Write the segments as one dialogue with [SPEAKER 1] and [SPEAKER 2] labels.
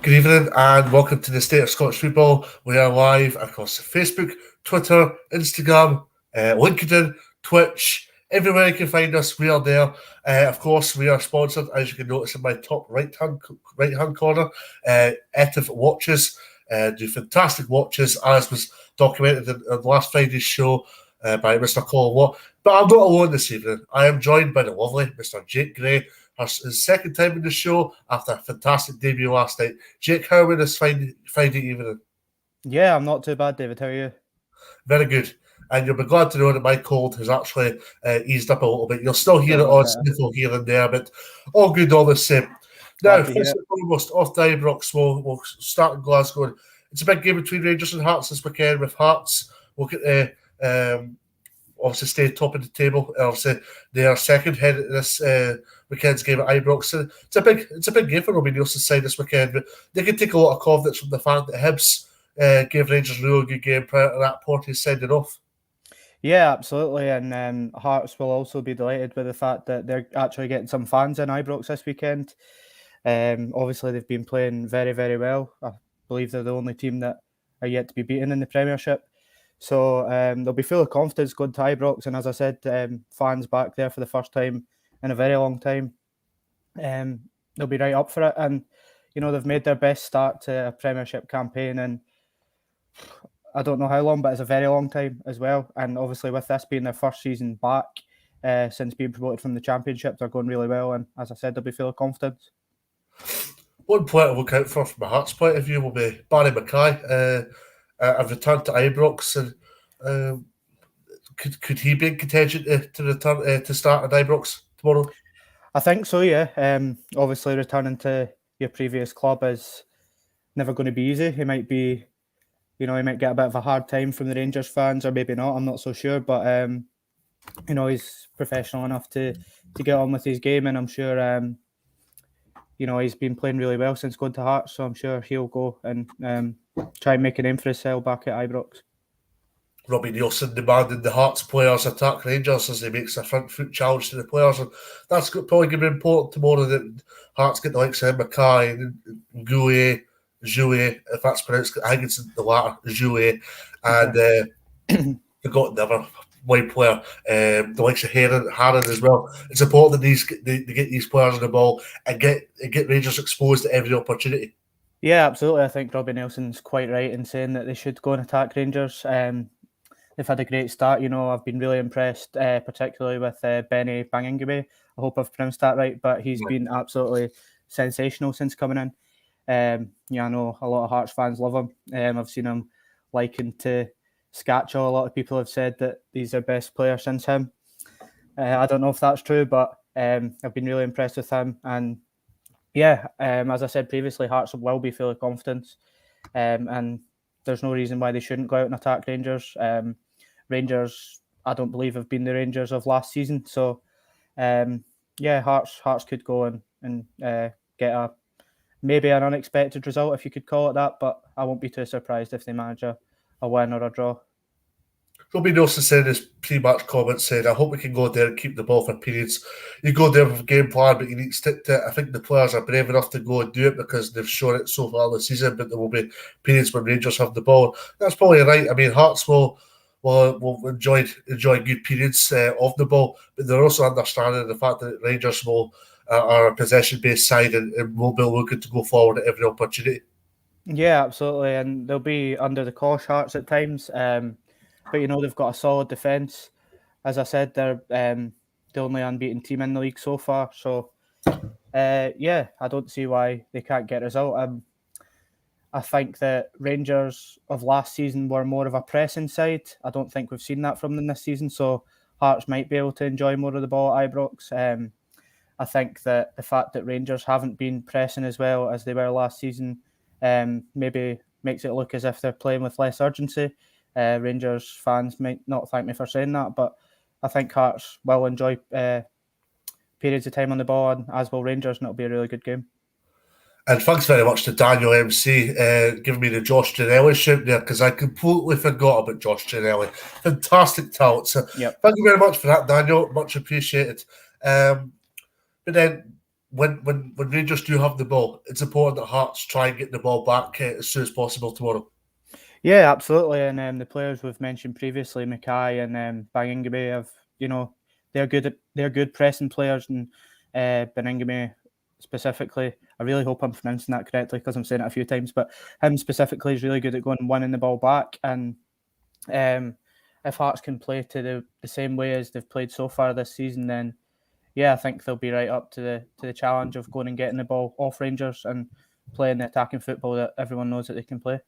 [SPEAKER 1] Good evening and welcome to the State of Scottish Football. We are live across Facebook, Twitter, Instagram, LinkedIn, Twitch, everywhere you can find us. We are there. Of course, we are sponsored, as you can notice in my top right hand corner. Etiv Watches do fantastic watches, as was documented in last Friday's show by Mr. Colin Watt. But I'm not alone this evening. I am joined by the lovely Mr. Jake Gray. His second time in the show after a fantastic debut last night. Jake, how are we this Friday evening?
[SPEAKER 2] Yeah, I'm not too bad, David. How are you?
[SPEAKER 1] Very good. And you'll be glad to know that my cold has actually eased up a little bit. You'll still hear it on sniffle here and there, but all good all the same. Now, first and foremost, off the Ibrox, we'll start in Glasgow. It's a big game between Rangers and Hearts this weekend. With Hearts, we'll get obviously stay top of the table. Obviously, they are second head at this weekend's game at Ibrox. So it's a big game for Robbie Nielsen's side this weekend, but they can take a lot of confidence from the fact that Hibs gave Rangers a really good game prior to that Porteous sending off.
[SPEAKER 2] Yeah, absolutely. And Hearts will also be delighted with the fact that they're actually getting some fans in Ibrox this weekend. Obviously, they've been playing very, very well. I believe they're the only team that are yet to be beaten in the Premiership. So they'll be full of confidence going to Ibrox. And as I said, fans back there for the first time in a very long time. They'll be right up for it. And, you know, they've made their best start to a Premiership campaign in, I don't know how long, but it's a very long time as well. And obviously with this being their first season back since being promoted from the Championship, they're going really well. And as I said, they'll be full of confidence.
[SPEAKER 1] One player to look out for from a Hearts point of view will be Barry Mackay. I've returned to Ibrox, and could he be in contention to return to start at Ibrox tomorrow?
[SPEAKER 2] I think so, yeah. Obviously, returning to your previous club is never going to be easy. He might be, he might get a bit of a hard time from the Rangers fans, or maybe not. I'm not so sure, but he's professional enough to get on with his game, and I'm sure he's been playing really well since going to Hearts, so I'm sure he'll go and try and make a name for himself back at Ibrox.
[SPEAKER 1] Robbie Nielsen demanding the Hearts players attack Rangers as he makes a front foot challenge to the players, and that's probably going to be important tomorrow that Hearts get the likes of Mackay, Jouet, if that's pronounced, I think it's the latter, Jouet, and they've got another white player, the likes of Harron as well. It's important that they get these players on the ball and get Rangers exposed to every opportunity.
[SPEAKER 2] Yeah, absolutely. I think Robbie Nielsen's quite right in saying that they should go and attack Rangers. They've had a great start. I've been really impressed, particularly with Benny Bangingabe. I hope I've pronounced that right, but he's been absolutely sensational since coming in. I know a lot of Hearts fans love him. I've seen him likened to Scatchaw. A lot of people have said that he's their best player since him. I don't know if that's true, but I've been really impressed with him. And yeah, as I said previously, Hearts will be full of confidence, and there's no reason why they shouldn't go out and attack Rangers. Rangers, I don't believe, have been the Rangers of last season. So, Hearts could go and get maybe an unexpected result, if you could call it that. But I won't be too surprised if they manage a win or a draw.
[SPEAKER 1] Robbie Nielsen said in his pre-match comments, said, I hope we can go there and keep the ball for periods. You go there with a game plan, but you need to stick to it. I think the players are brave enough to go and do it because they've shown it so far this season, but there will be periods when Rangers have the ball. That's probably right. I mean, Hearts will enjoy good periods of the ball, but they're also understanding the fact that Rangers are a possession-based side and will be looking to go forward at every opportunity.
[SPEAKER 2] Yeah, absolutely. And they'll be under the cosh, Hearts, at times. But, they've got a solid defence. As I said, they're the only unbeaten team in the league so far. So, I don't see why they can't get a result. I think that Rangers of last season were more of a pressing side. I don't think we've seen that from them this season. So, Hearts might be able to enjoy more of the ball at Ibrox. I think that the fact that Rangers haven't been pressing as well as they were last season maybe makes it look as if they're playing with less urgency. Rangers fans might not thank me for saying that, but I think Hearts will enjoy periods of time on the ball, and as will Rangers, and it'll be a really good game.
[SPEAKER 1] And thanks very much to Daniel MC giving me the Josh Ginnelly shout there, because I completely forgot about Josh Ginnelly. Fantastic talent. So Thank you very much for that, Daniel. Much appreciated. But then when Rangers do have the ball, it's important that Hearts try and get the ball back as soon as possible tomorrow.
[SPEAKER 2] Yeah, absolutely. And the players we've mentioned previously, Mackay and Bangingame, have they're good pressing players, and Bangingame specifically. I really hope I'm pronouncing that correctly because I'm saying it a few times. But him specifically is really good at going and winning the ball back. And if Hearts can play to the same way as they've played so far this season, then yeah, I think they'll be right up to the challenge of going and getting the ball off Rangers and playing the attacking football that everyone knows that they can play.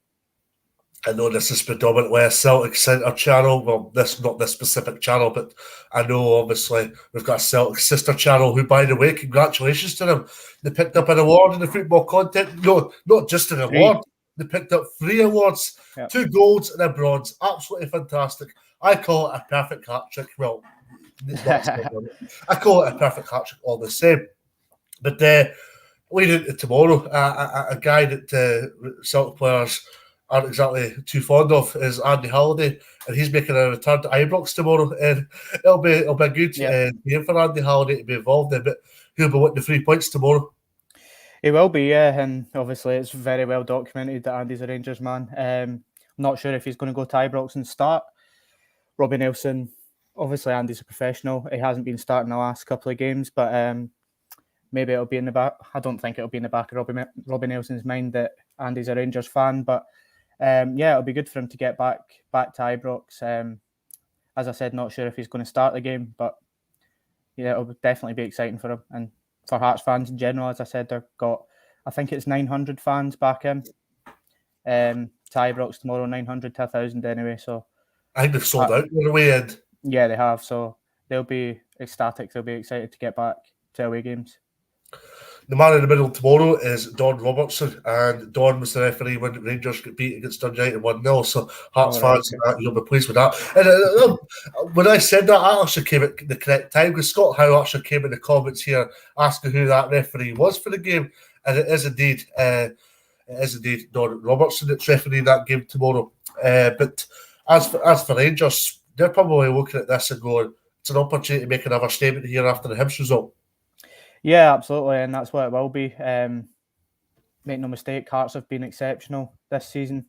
[SPEAKER 1] I know this is predominantly a Celtic Centre channel. Well, not this specific channel, but I know obviously we've got a Celtic sister channel who, by the way, congratulations to them. They picked up an award in the football content. No, not just an award. They picked up 3 awards, 2 golds and a bronze. Absolutely fantastic. I call it a perfect hat-trick. Well, I call it a perfect hat-trick all the same. But leading into tomorrow, a guy that Celtic players aren't exactly too fond of is Andy Halliday, and he's making a return to Ibrox tomorrow, and it'll be a good game for Andy Halliday to be involved in, but he'll be wanting the 3 points tomorrow.
[SPEAKER 2] He will be, yeah, and obviously it's very well documented that Andy's a Rangers man. I'm not sure if he's going to go to Ibrox and start. Robbie Nelson, obviously Andy's a professional. He hasn't been starting the last couple of games, but maybe it'll be in the back. I don't think it'll be in the back of Robbie Nelson's mind that Andy's a Rangers fan, but it'll be good for him to get back to Ibrox. As I said, not sure if he's going to start the game, but yeah, it'll definitely be exciting for him. And for Hearts fans in general, as I said, they've got, I think it's 900 fans back in to Ibrox tomorrow, 900 to 1,000 anyway. So
[SPEAKER 1] I think they've sold out on the way in.
[SPEAKER 2] Yeah, they have. So they'll be ecstatic. They'll be excited to get back to away games.
[SPEAKER 1] The man in the middle tomorrow is Don Robertson, and Don was the referee when Rangers got beat against Dundee 1-0. So Hearts fans, you'll be pleased with that. And when I said that, I actually came at the correct time, because Scott Howe actually came in the comments here asking who that referee was for the game, and it is indeed Don Robertson that's refereeing that game tomorrow. But as for Rangers, they're probably looking at this and going, it's an opportunity to make another statement here after the Hibs result.
[SPEAKER 2] Yeah, absolutely, and that's what it will be. Make no mistake, Hearts have been exceptional this season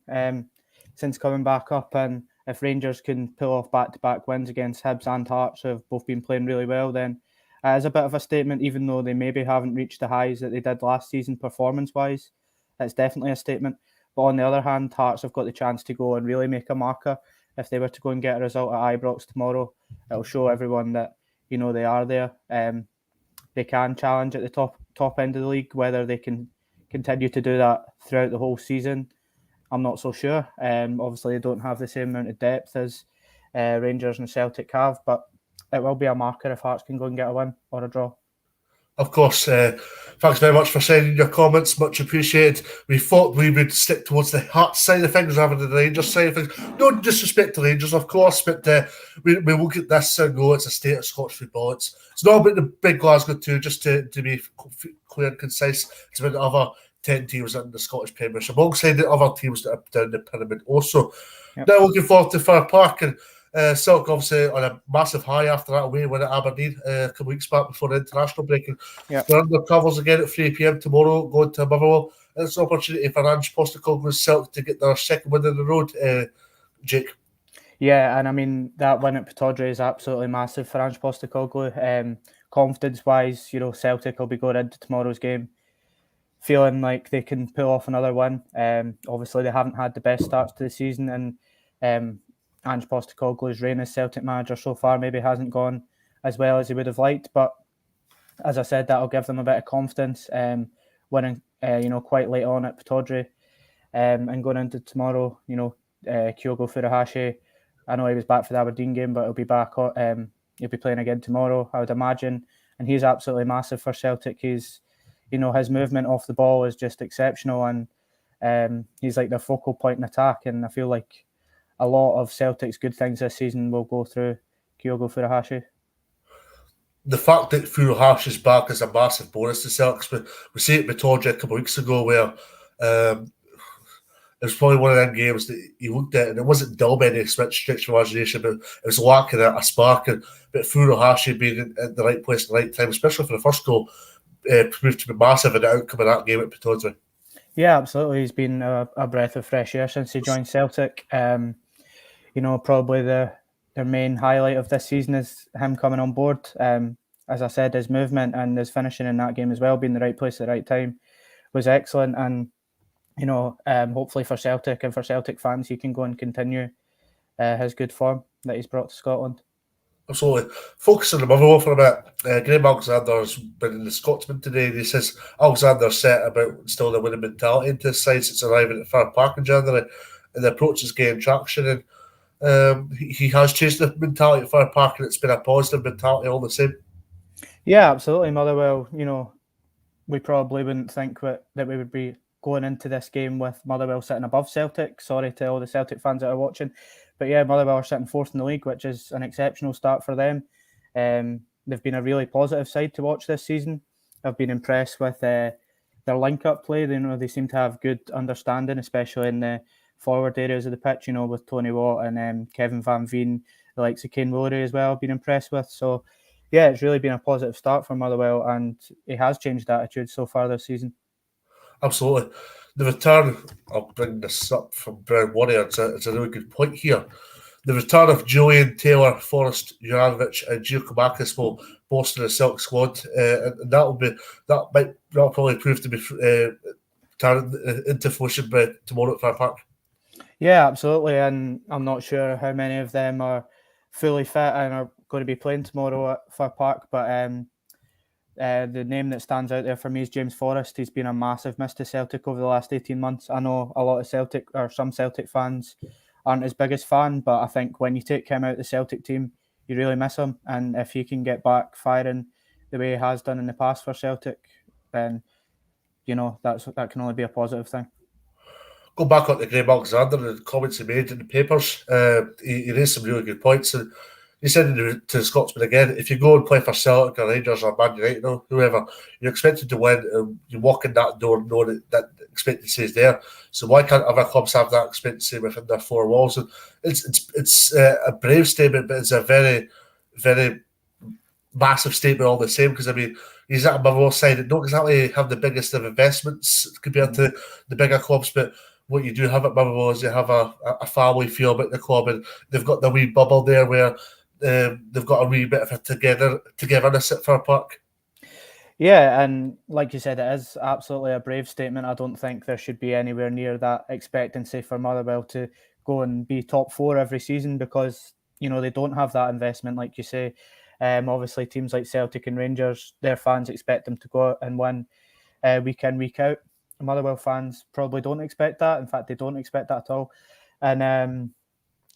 [SPEAKER 2] since coming back up, and if Rangers can pull off back-to-back wins against Hibs and Hearts, who have both been playing really well, then it is a bit of a statement, even though they maybe haven't reached the highs that they did last season performance-wise. It's definitely a statement. But on the other hand, Hearts have got the chance to go and really make a marker. If they were to go and get a result at Ibrox tomorrow, it'll show everyone that, they are there. They can challenge at the top end of the league. Whether they can continue to do that throughout the whole season, I'm not so sure. Obviously, they don't have the same amount of depth as Rangers and Celtic have, but it will be a marker if Hearts can go and get a win or a draw.
[SPEAKER 1] Of course, thanks very much for sending your comments. Much appreciated. We thought we would stick towards the Hearts side of things rather than the Rangers side of things. No disrespect to Rangers, of course, but we look at this and go, it's a state of Scottish football. It's not about the big Glasgow 2, just to be clear and concise. It's about the other 10 teams in the Scottish Premiership, alongside the other teams that are down the pyramid also. Yep. Now looking forward to Fir Park, and Celtic obviously on a massive high after that away win at Aberdeen a couple of weeks back before the international break. They're under covers again at 3 p.m. tomorrow, going to Motherwell. It's an opportunity for Ange Postecoglou's Celtic to get their second win in the road, Jake.
[SPEAKER 2] Yeah, and I mean, that win at Pittodrie is absolutely massive for Ange Postecoglou. Confidence-wise, Celtic will be going into tomorrow's game feeling like they can pull off another win. Obviously, they haven't had the best starts to the season, and Ange Postecoglou's reign as Celtic manager so far maybe hasn't gone as well as he would have liked, but as I said, that'll give them a bit of confidence, winning quite late on at Pittodrie, and going into tomorrow, Kyogo Furuhashi, I know he was back for the Aberdeen game, but he'll be back. He'll be playing again tomorrow, I would imagine, and he's absolutely massive for Celtic. He's, his movement off the ball is just exceptional, and he's like their focal point in attack, and I feel like a lot of Celtic's good things this season will go through Kyogo Furuhashi.
[SPEAKER 1] The fact that Furuhashi's back is a massive bonus to Celtics. We see it with Pittodrie a couple of weeks ago, where it was probably one of them games that you looked at, and it wasn't dull by any stretch of imagination, but it was lacking a spark. But Furuhashi being in the right place at the right time, especially for the first goal, proved to be massive in the outcome of that game at Pittodrie.
[SPEAKER 2] Yeah, absolutely. He's been a breath of fresh air since he joined Celtic. Probably their main highlight of this season is him coming on board. As I said, his movement and his finishing in that game as well, being the right place at the right time, was excellent. And hopefully for Celtic and for Celtic fans, he can go and continue his good form that he's brought to Scotland.
[SPEAKER 1] Absolutely. Focusing on the Motherwell for a bit, Graham Alexander's been in the Scotsman today, and he says Alexander's set about instilling a winning mentality into his side since arriving at Fir Park in January, and the approach is gaining traction. And he has changed the mentality at Fir Park, and it's been a positive mentality all the same.
[SPEAKER 2] Yeah, absolutely. Motherwell, we probably wouldn't think that we would be going into this game with Motherwell sitting above Celtic. Sorry to all the Celtic fans that are watching. But yeah, Motherwell are sitting fourth in the league, which is an exceptional start for them. They've been a really positive side to watch this season. I've been impressed with their link-up play. They seem to have good understanding, especially in the forward areas of the pitch, with Tony Watt and Kevin Van Veen, the likes of Kane Woolery as well, I've been impressed with. So yeah, it's really been a positive start for Motherwell, and he has changed attitude so far this season.
[SPEAKER 1] Absolutely. The return, I'll bring this up from Brown Warrior, it's a really good point here. The return of Julian, Taylor, Forrest, Juranovic, and Giacomakis will bolster the Celtic squad, and that'll probably prove to be turned into fruition by tomorrow at Fir Park.
[SPEAKER 2] Yeah, absolutely, and I'm not sure how many of them are fully fit and are going to be playing tomorrow at Fir Park, but the name that stands out there for me is James Forrest. He's been a massive miss to Celtic over the last 18 months. I know a lot of some Celtic fans aren't his biggest fan, but I think when you take him out of the Celtic team, you really miss him. And if he can get back firing the way he has done in the past for Celtic, then that can only be a positive thing.
[SPEAKER 1] Go back on to Graham Alexander and the comments he made in the papers. He raised some really good points, and he said to the Scotsman again, if you go and play for Celtic or Rangers or Man United or whoever, you're expected to win. You walk in that door knowing that expectancy is there. So why can't other clubs have that expectancy within their four walls? And it's a brave statement, but it's a very, very massive statement all the same, because I mean, he's at a Motherwell side that don't exactly have the biggest of investments compared to the bigger clubs, but what you do have at Motherwell is you have a family feel about the club, and they've got the wee bubble there where they've got a wee bit of a togetherness at Fir Park.
[SPEAKER 2] Yeah, and like you said, it is absolutely a brave statement. I don't think there should be anywhere near that expectancy for Motherwell to go and be top four every season, because they don't have that investment, like you say. Obviously, teams like Celtic and Rangers, their fans expect them to go out and win week in, week out. Motherwell fans probably don't expect that. In fact, they don't expect that at all. And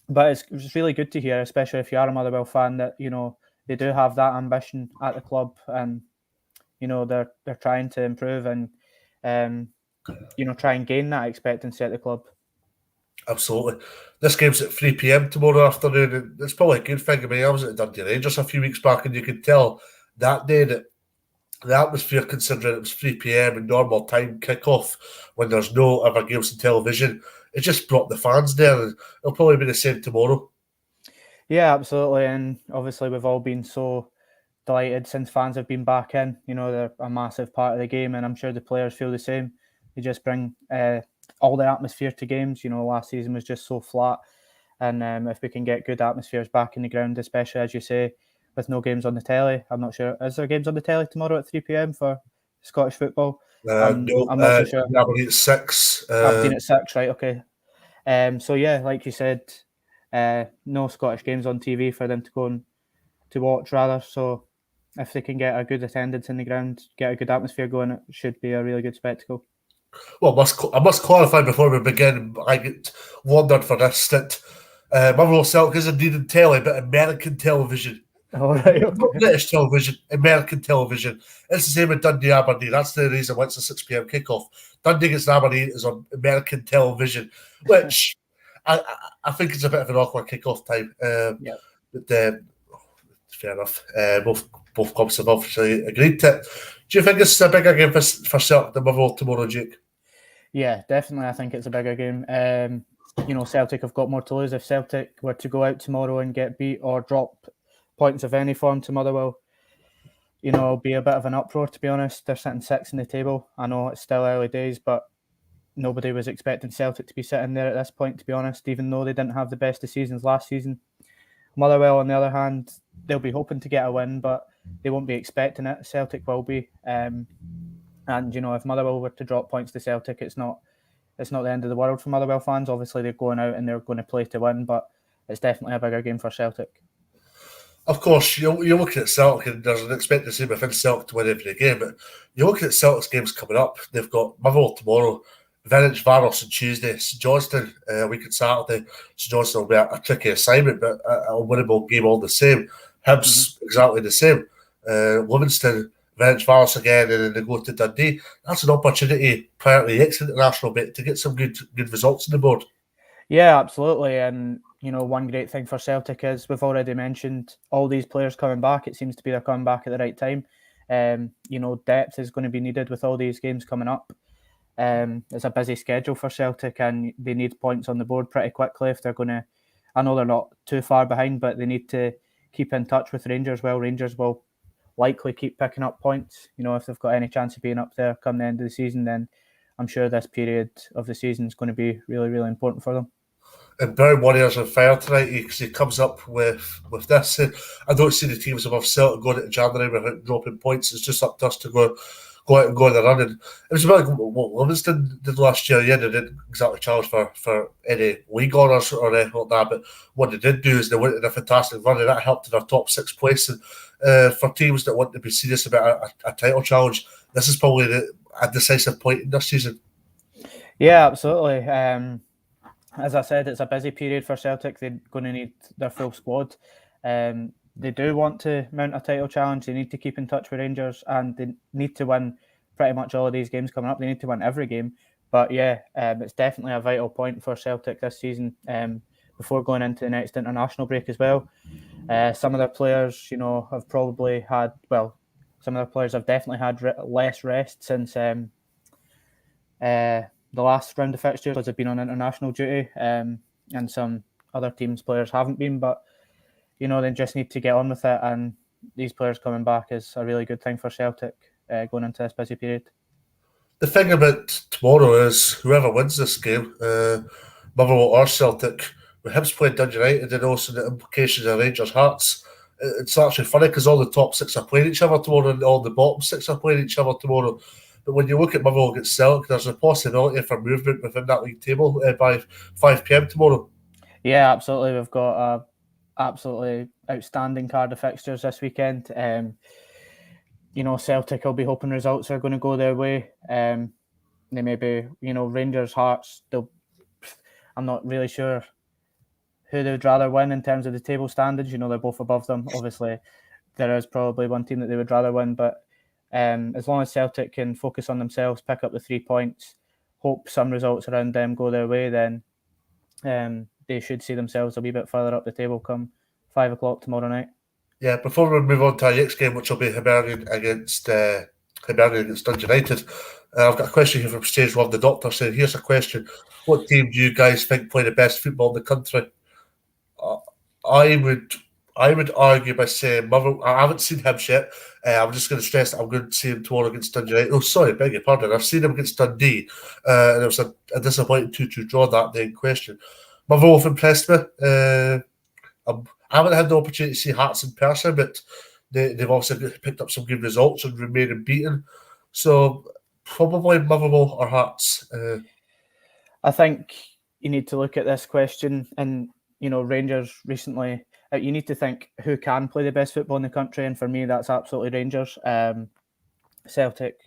[SPEAKER 2] but it's really good to hear, especially if you are a Motherwell fan, that they do have that ambition at the club, and they're trying to improve and try and gain that expectancy at the club. Absolutely.
[SPEAKER 1] This game's at 3 p.m. tomorrow afternoon, and it's probably a good thing. I mean, I was at Dundee Rangers a few weeks back, and you could tell that day that the atmosphere, considering it was 3 p.m. and normal time kickoff when there's no other games on television, it just brought the fans there, and it'll probably be the same tomorrow.
[SPEAKER 2] Yeah, absolutely. And obviously we've all been so delighted since fans have been back in. They're a massive part of the game, and I'm sure the players feel the same. They just bring all the atmosphere to games. Last season was just so flat, and if we can get good atmospheres back in the ground, especially, as you say, with no games on the telly. I'm not sure. Is there games on the telly tomorrow at 3 p.m. for Scottish football?
[SPEAKER 1] No, I'm not too sure. Aberdeen at 6.
[SPEAKER 2] Aberdeen at 6, right, okay. So yeah, like you said, no Scottish games on TV for them to go and to watch, rather. So if they can get a good attendance in the ground, get a good atmosphere going, it should be a really good spectacle.
[SPEAKER 1] Well, I must clarify before we begin, I get wondered for this, that Motherwell Celtic isn't needed telly, but American television.
[SPEAKER 2] All right, okay.
[SPEAKER 1] British television, American television. It's the same with Dundee Aberdeen. That's the reason why it's a 6 p.m. kickoff. Dundee against Aberdeen is on American television, which I think it's a bit of an awkward kickoff time. But fair enough. Both clubs have obviously agreed to it. Do you think it's a bigger game for Celtic than Motherwell tomorrow, Jake?
[SPEAKER 2] Yeah, definitely. I think it's a bigger game. Celtic have got more to lose. If Celtic were to go out tomorrow and get beat or drop points of any form to Motherwell, it'll be a bit of an uproar, to be honest. They're sitting 6th in the table. I know it's still early days, but nobody was expecting Celtic to be sitting there at this point, to be honest, even though they didn't have the best of seasons last season. Motherwell, on the other hand, they'll be hoping to get a win, but they won't be expecting it. Celtic will be. And, if Motherwell were to drop points to Celtic, it's not the end of the world for Motherwell fans. Obviously, they're going out and they're going to play to win, but it's definitely a bigger game for Celtic.
[SPEAKER 1] Of course, you're looking at Celtic and there's an expected to see within Celtic to win every game, but you're looking at Celtic's games coming up. They've got Motherwell tomorrow, Varos on Tuesday, St Johnstone a week on Saturday. St Johnstone will be a tricky assignment, but a winnable game all the same. Hibs, exactly the same. Livingston, Varos again, and then they go to Dundee. That's an opportunity prior to the next international bit to get some good results on the board.
[SPEAKER 2] Yeah, absolutely. And, one great thing for Celtic is we've already mentioned all these players coming back. It seems to be they're coming back at the right time. Depth is going to be needed with all these games coming up. It's a busy schedule for Celtic and they need points on the board pretty quickly if they're going to... I know they're not too far behind, but they need to keep in touch with Rangers. Well, Rangers will likely keep picking up points. If they've got any chance of being up there come the end of the season, then I'm sure this period of the season is going to be really, really important for them.
[SPEAKER 1] And Brown Warriors on fire tonight because he comes up with this. I don't see the teams above Celtic going into January without dropping points. It's just up to us to go out and go on the run. And it was about what Livingston did last year. Yeah, they didn't exactly challenge for any league honours or anything like that. But what they did do is they went in a fantastic run, and that helped in their top 6 place. And for teams that want to be serious about a title challenge, this is probably a decisive point in this season.
[SPEAKER 2] Yeah, absolutely. As I said, it's a busy period for Celtic. They're going to need their full squad. They do want to mount a title challenge. They need to keep in touch with Rangers and they need to win pretty much all of these games coming up. They need to win every game. But yeah, it's definitely a vital point for Celtic this season before going into the next international break as well. Some of their players, have probably had, some of their players have definitely had less rest since the last round of fixtures as they've been on international duty, and some other teams' players haven't been, but they just need to get on with it, and these players coming back is a really good thing for Celtic going into this busy period.
[SPEAKER 1] The thing about tomorrow is whoever wins this game, Motherwell or Celtic, with Hibs playing Dundee United and also the implications of Rangers Hearts, it's actually funny because all the top 6 are playing each other tomorrow and all the bottom 6 are playing each other tomorrow. But when you look at Motherwell against Celtic, there's a possibility for movement within that league table by 5 p.m. tomorrow.
[SPEAKER 2] Yeah, absolutely. We've got a absolutely outstanding card of fixtures this weekend. Celtic will be hoping results are going to go their way. They may be, Rangers, Hearts. I'm not really sure who they'd rather win in terms of the table standings. They're both above them. Obviously, there is probably one team that they would rather win, but as long as Celtic can focus on themselves, pick up the 3 points, hope some results around them go their way, then they should see themselves a wee bit further up the table come 5 o'clock tomorrow night.
[SPEAKER 1] Yeah, before we move on to our next game, which will be Hibernian against Dundee United, I've got a question here from Stage 1. The doctor said, here's a question. What team do you guys think play the best football in the country? I would argue by saying Motherwell. I haven't seen him yet. I'm just going to stress that I'm going to see him tomorrow against Dundee United. Oh, sorry, beg your pardon. I've seen him against Dundee, and it was a disappointing 2-2 draw that day in question. Motherwell have impressed me. I haven't had the opportunity to see Hearts in person, but they've also picked up some good results and remained unbeaten. So probably Motherwell or Hearts.
[SPEAKER 2] I think you need to look at this question and, Rangers recently... You need to think who can play the best football in the country, and for me, that's absolutely Rangers. Celtic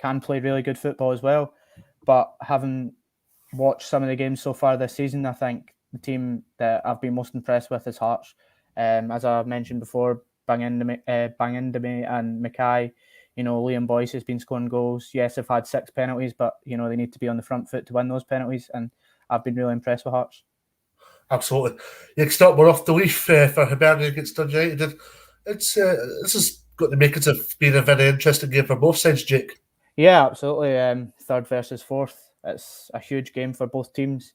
[SPEAKER 2] can play really good football as well, but having watched some of the games so far this season, I think the team that I've been most impressed with is Hearts. As I mentioned before, Bangindame and Mackay, Liam Boyce has been scoring goals. Yes, they've had 6 penalties, but they need to be on the front foot to win those penalties, and I've been really impressed with Hearts.
[SPEAKER 1] Absolutely. You can start more off the leaf for Hibernian against Dundee United. This has got the makings of being a very interesting game for both sides, Jake.
[SPEAKER 2] Yeah, absolutely. 3rd versus 4th. It's a huge game for both teams.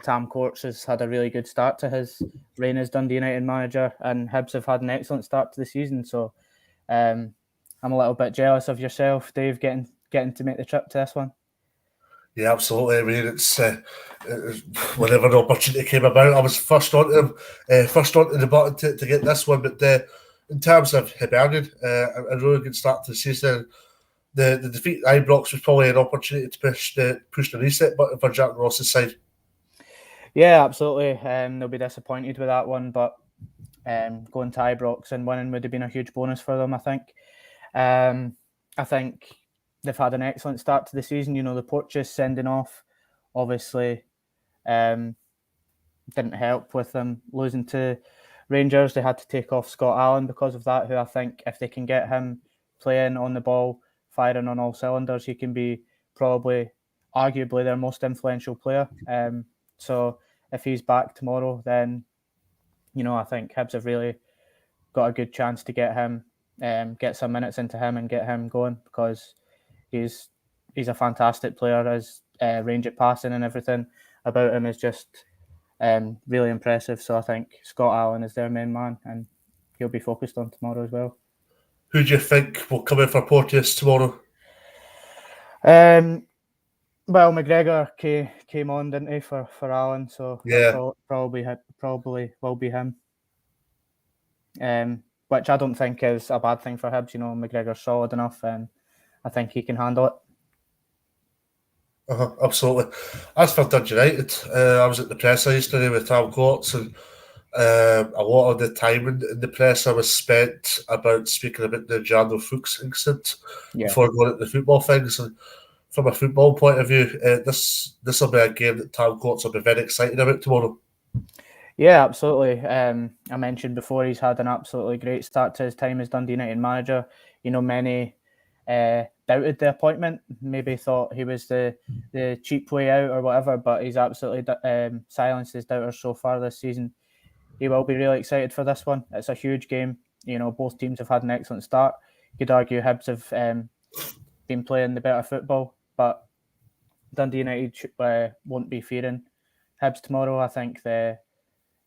[SPEAKER 2] Tam Courts has had a really good start to his reign as Dundee United manager, and Hibs have had an excellent start to the season. So I'm a little bit jealous of yourself, Dave, getting to make the trip to this one.
[SPEAKER 1] Yeah, absolutely. I mean, it's whenever the opportunity came about, I was first onto the button to get this one. But in terms of Hibernian, a really good start to the season. The defeat at Ibrox was probably an opportunity to push the reset button for Jack Ross's side.
[SPEAKER 2] Yeah, absolutely. They'll be disappointed with that one, but going to Ibrox and winning would have been a huge bonus for them, I think. I think they've had an excellent start to the season. The Porteous sending off obviously didn't help with them losing to Rangers. They had to take off Scott Allen because of that, who I think if they can get him playing on the ball, firing on all cylinders, he can be probably arguably their most influential player. So if he's back tomorrow, then I think Hibs have really got a good chance to get him, get some minutes into him and get him going, because he's a fantastic player. His range at passing and everything about him is just really impressive. So I think Scott Allen is their main man, and he'll be focused on tomorrow as well.
[SPEAKER 1] Who do you think will come in for Porteous tomorrow?
[SPEAKER 2] Well, McGregor came on, didn't he, for Allen? So
[SPEAKER 1] yeah,
[SPEAKER 2] probably will be him. Which I don't think is a bad thing for Hibs. McGregor's solid enough, and I think he can handle it.
[SPEAKER 1] Absolutely. As for Dundee United, I was at the presser yesterday with Tam Courts, and a lot of the time in the presser was spent about speaking about the Jandro Fuchs incident before going into the football things. And from a football point of view, this will be a game that Tam Courts will be very excited about tomorrow.
[SPEAKER 2] Yeah, absolutely. I mentioned before he's had an absolutely great start to his time as Dundee United manager. Many doubted the appointment, maybe thought he was the cheap way out or whatever, but he's absolutely silenced his doubters so far this season. He will be really excited for this one. It's a huge game. Both teams have had an excellent start. You could argue Hibs have been playing the better football, but Dundee United won't be fearing Hibs tomorrow. I think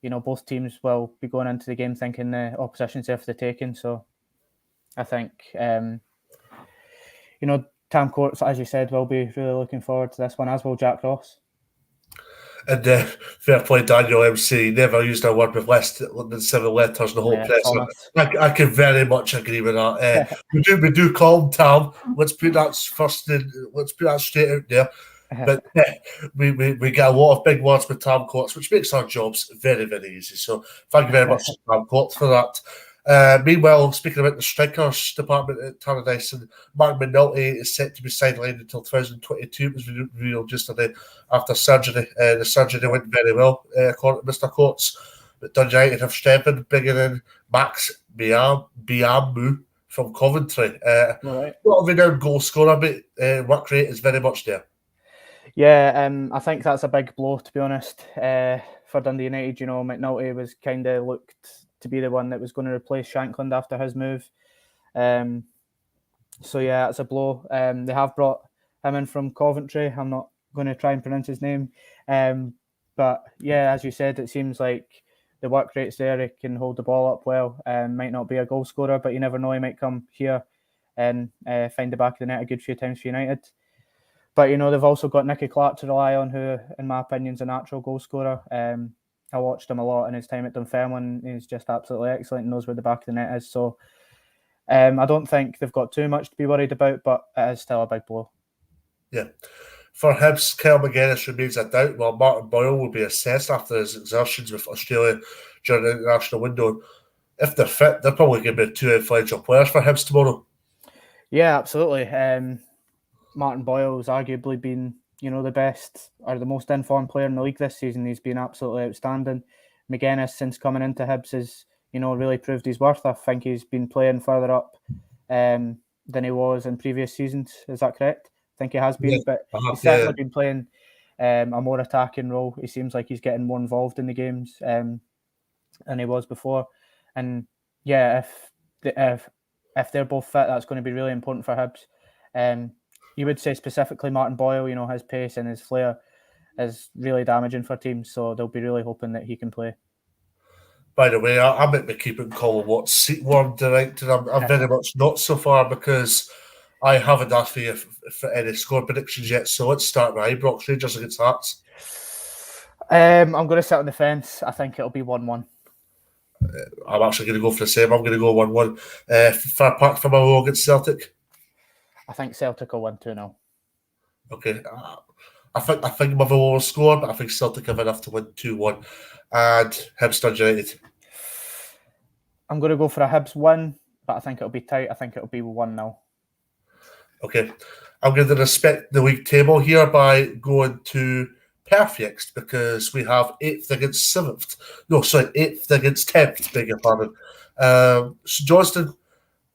[SPEAKER 2] both teams will be going into the game thinking the opposition's there for the taking. So I think, Tam Courts, as you said, will be really looking forward to this one, as will Jack Ross.
[SPEAKER 1] And fair play, Daniel MC, never used a word with less than 7 letters in the whole press. I can very much agree with that. we do call him Tam. Let's put that straight out there. But we get a lot of big words with Tam Courts, which makes our jobs very, very easy. So thank you very much, Tam Courts, for that. Meanwhile, speaking about the strikers department at Tannadice, and Mark McNulty is set to be sidelined until 2022. It was revealed yesterday after surgery. The surgery went very well, according to Mr. Courts. But Dundee United have strengthened, bringing in Max Biambu from Coventry.
[SPEAKER 2] Right.
[SPEAKER 1] Not a renowned goal scorer, but work rate is very much there.
[SPEAKER 2] Yeah, I think that's a big blow, to be honest, for Dundee United. McNulty was kind of looked to be the one that was going to replace Shankland after his move. So yeah, it's a blow. They have brought him in from Coventry. I'm not going to try and pronounce his name. But yeah, as you said, it seems like the work rate's there. He can hold the ball up well. Might not be a goal scorer, but you never know. He might come here and find the back of the net a good few times for United. But, they've also got Nicky Clark to rely on, who, in my opinion, is a natural goal scorer. I watched him a lot in his time at Dunfermline. He's just absolutely excellent and knows where the back of the net is. So I don't think they've got too much to be worried about, but it is still a big blow.
[SPEAKER 1] Yeah. For Hibs, Kyle McGuinness remains a doubt, while Martin Boyle will be assessed after his exertions with Australia during the international window. If they're fit, they're probably going to be 2 influential players for Hibs tomorrow.
[SPEAKER 2] Yeah, absolutely. Martin Boyle's arguably been, the best or the most informed player in the league this season. He's been absolutely outstanding. McGuinness, since coming into Hibs, has, really proved his worth. I think he's been playing further up than he was in previous seasons. Is that correct? I think he has been, but he's certainly been playing a more attacking role. He seems like he's getting more involved in the games than he was before. And yeah, if they're both fit, that's going to be really important for Hibs. You would say specifically Martin Boyle, his pace and his flair is really damaging for teams. So they'll be really hoping that he can play.
[SPEAKER 1] By the way, I might be keeping Colin Watt's seat warm tonight, and I'm very much not so far because I haven't asked for you for any score predictions yet. So let's start with Ibrox Rangers against Hearts.
[SPEAKER 2] I'm going to sit on the fence. I think it'll be 1-1.
[SPEAKER 1] I'm actually going to go for the same. I'm going to go 1-1. Fair Park for Mallow against Celtic.
[SPEAKER 2] I think Celtic will win 2-0.
[SPEAKER 1] Okay. I think Motherwell will score, but I think Celtic have enough to win 2-1. And Hibs Dundee United.
[SPEAKER 2] I'm going to go for a Hibs win, but I think it'll be tight. I think it'll be 1-0.
[SPEAKER 1] Okay. I'm going to respect the league table here by going to perfect because we have 8th against 7th. No, sorry, 8th against 10th, beg your pardon. St Johnstone,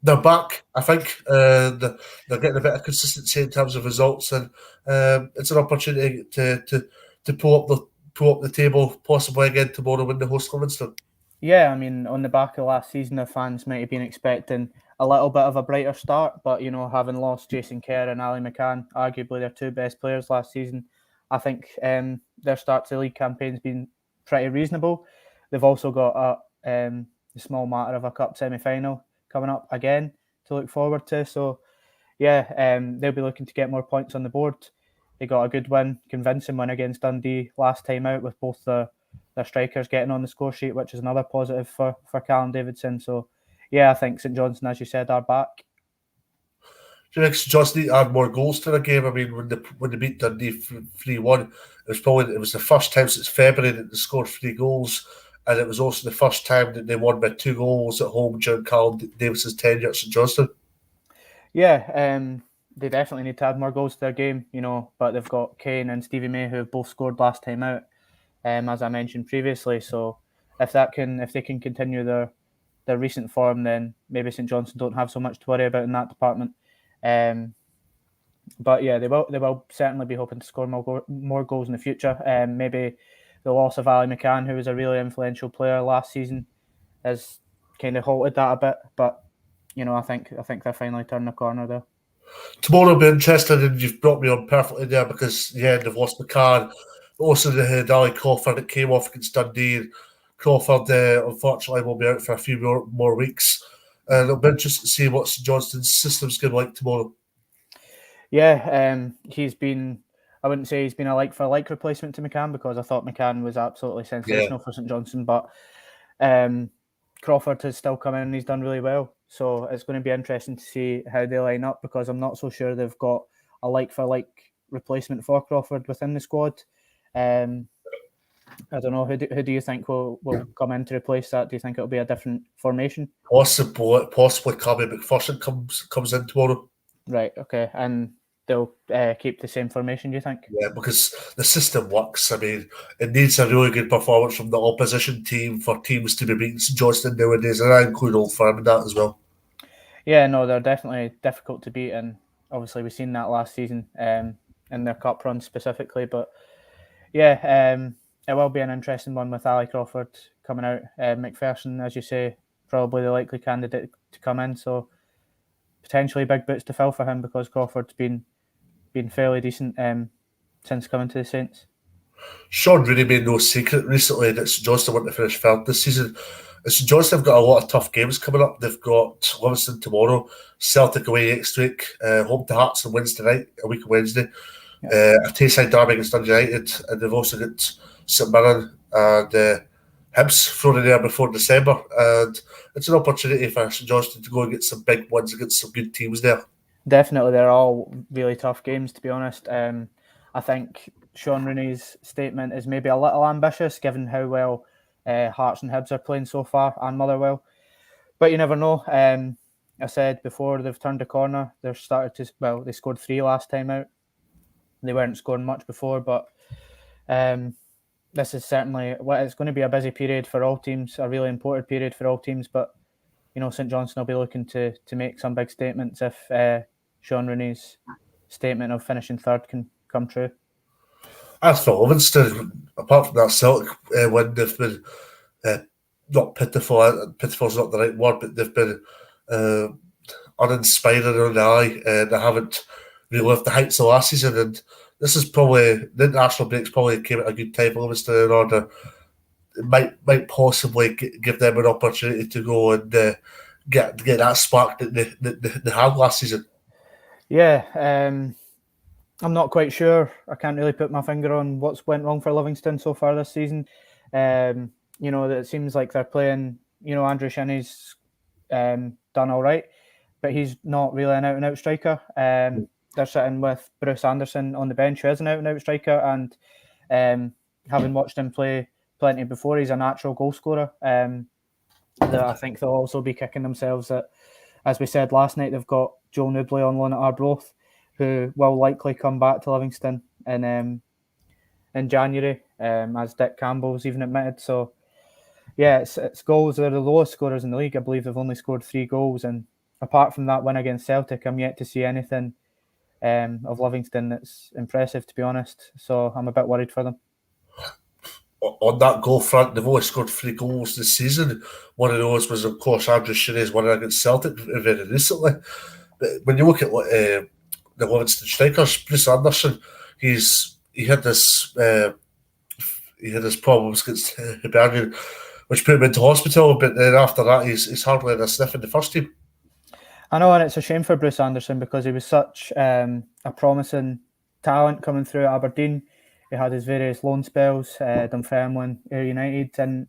[SPEAKER 1] they're back, I think. They're getting a bit of consistency in terms of results, and it's an opportunity to pull up the table possibly again tomorrow when they host Livingston.
[SPEAKER 2] Yeah, I mean, on the back of last season, the fans might have been expecting a little bit of a brighter start, but, you know, having lost Jason Kerr and Ali McCann, arguably their two best players last season, I think their start to the league campaign's been pretty reasonable. They've also got the small matter of a cup semi-final coming up again to look forward to. So, yeah, they'll be looking to get more points on the board. They got a good win, convincing win against Dundee last time out with both their strikers getting on the score sheet, which is another positive for Callum Davidson. So, yeah, I think St Johnstone, as you said, are back.
[SPEAKER 1] Do you think St Johnstone need to add more goals to the game? I mean, when they beat Dundee 3-1, it was the first time since February that they scored 3 goals, and it was also the first time that they won by 2 goals at home during Callum Davidson's tenure at St Johnstone.
[SPEAKER 2] Yeah, they definitely need to add more goals to their game, you know, but they've got Kane and Stevie May who have both scored last time out, as I mentioned previously. So if they can continue their recent form, then maybe St Johnstone don't have so much to worry about in that department. But yeah, they will certainly be hoping to score more goals in the future. Maybe the loss of Ali McCann, who was a really influential player last season, has kind of halted that a bit. But you know, I think they're finally turning the corner there.
[SPEAKER 1] Tomorrow will be interesting, and you've brought me on perfectly there because they've lost McCann. Also, they had Ali Crawford that came off against Dundee. Crawford, unfortunately, will be out for a few more weeks. And it'll be interesting to see what St Johnstone's system's going to be like tomorrow.
[SPEAKER 2] Yeah, he's been, I wouldn't say he's been a like-for-like replacement to McCann because I thought McCann was absolutely sensational for St Johnstone, but Crawford has still come in and he's done really well. So it's going to be interesting to see how they line up because I'm not so sure they've got a like-for-like replacement for Crawford within the squad. I don't know, who do you think will come in to replace that? Do you think it'll be a different formation?
[SPEAKER 1] Possibly Cammy McPherson comes in tomorrow.
[SPEAKER 2] Right, okay. And they'll keep the same formation, do you think?
[SPEAKER 1] Yeah, because the system works. I mean, it needs a really good performance from the opposition team for teams to be beating St Johnstone nowadays, and I include Old Firm in that as well.
[SPEAKER 2] Yeah, no, they're definitely difficult to beat, and obviously we've seen that last season in their cup run specifically. But yeah, it will be an interesting one with Ali Crawford coming out. McPherson, as you say, probably the likely candidate to come in, so potentially big boots to fill for him because Crawford's been fairly decent since coming to the Saints.
[SPEAKER 1] Sean Rooney made no secret recently that St Johnstone want to finish third this season. St Johnstone have got a lot of tough games coming up. They've got Livingston tomorrow, Celtic away next week, home to Hearts on Wednesday night, a week of Wednesday, a Tayside derby against Dundee United, and they've also got St Mirren and Hibs thrown in there before December, and it's an opportunity for St Johnstone to go and get some big wins against some good teams there.
[SPEAKER 2] Definitely, they're all really tough games, to be honest. I think Sean Rooney's statement is maybe a little ambitious, given how well Hearts and Hibs are playing so far, and Motherwell. But you never know. I said before, they've turned a corner. They scored 3 last time out. They weren't scoring much before, but this is certainly it's going to be a busy period for all teams, a really important period for all teams. But you know, St Johnstone will be looking to make some big statements if Sean Rooney's statement of finishing third can come true.
[SPEAKER 1] As for Livingston, apart from that Celtic win, they've been not pitiful. Pitiful is not the right word, but they've been uninspiring on the eye. They haven't really left the heights of last season, and this is probably the international breaks probably came at a good time for Livingston in order. It might possibly give them an opportunity to go and get that spark that they had last season.
[SPEAKER 2] Yeah, I'm not quite sure. I can't really put my finger on what's went wrong for Livingston so far this season. It seems like they're playing. Andrew Shinney's done all right, but he's not really an out-and-out striker. They're sitting with Bruce Anderson on the bench, who is an out-and-out striker, and having watched him play plenty before, he's a natural goal scorer. I think they'll also be kicking themselves that, as we said last night, they've got Joe Newbley on loan at Arbroath, who will likely come back to Livingston in January, as Dick Campbell's even admitted. So, yeah, it's goals. They're the lowest scorers in the league. I believe they've only scored 3 goals, and apart from that win against Celtic, I'm yet to see anything of Livingston that's impressive, to be honest. So I'm a bit worried for them.
[SPEAKER 1] On that goal front, they've only scored 3 goals this season. One of those was, of course, Andrew Shinney's one against Celtic very recently. But when you look at the Livingston strikers, Bruce Anderson, he had this problems against Aberdeen, which put him into hospital. But then after that, he's hardly had a sniff in the first team.
[SPEAKER 2] I know, and it's a shame for Bruce Anderson because he was such a promising talent coming through at Aberdeen. He had his various loan spells, Dunfermline, Ayr United, and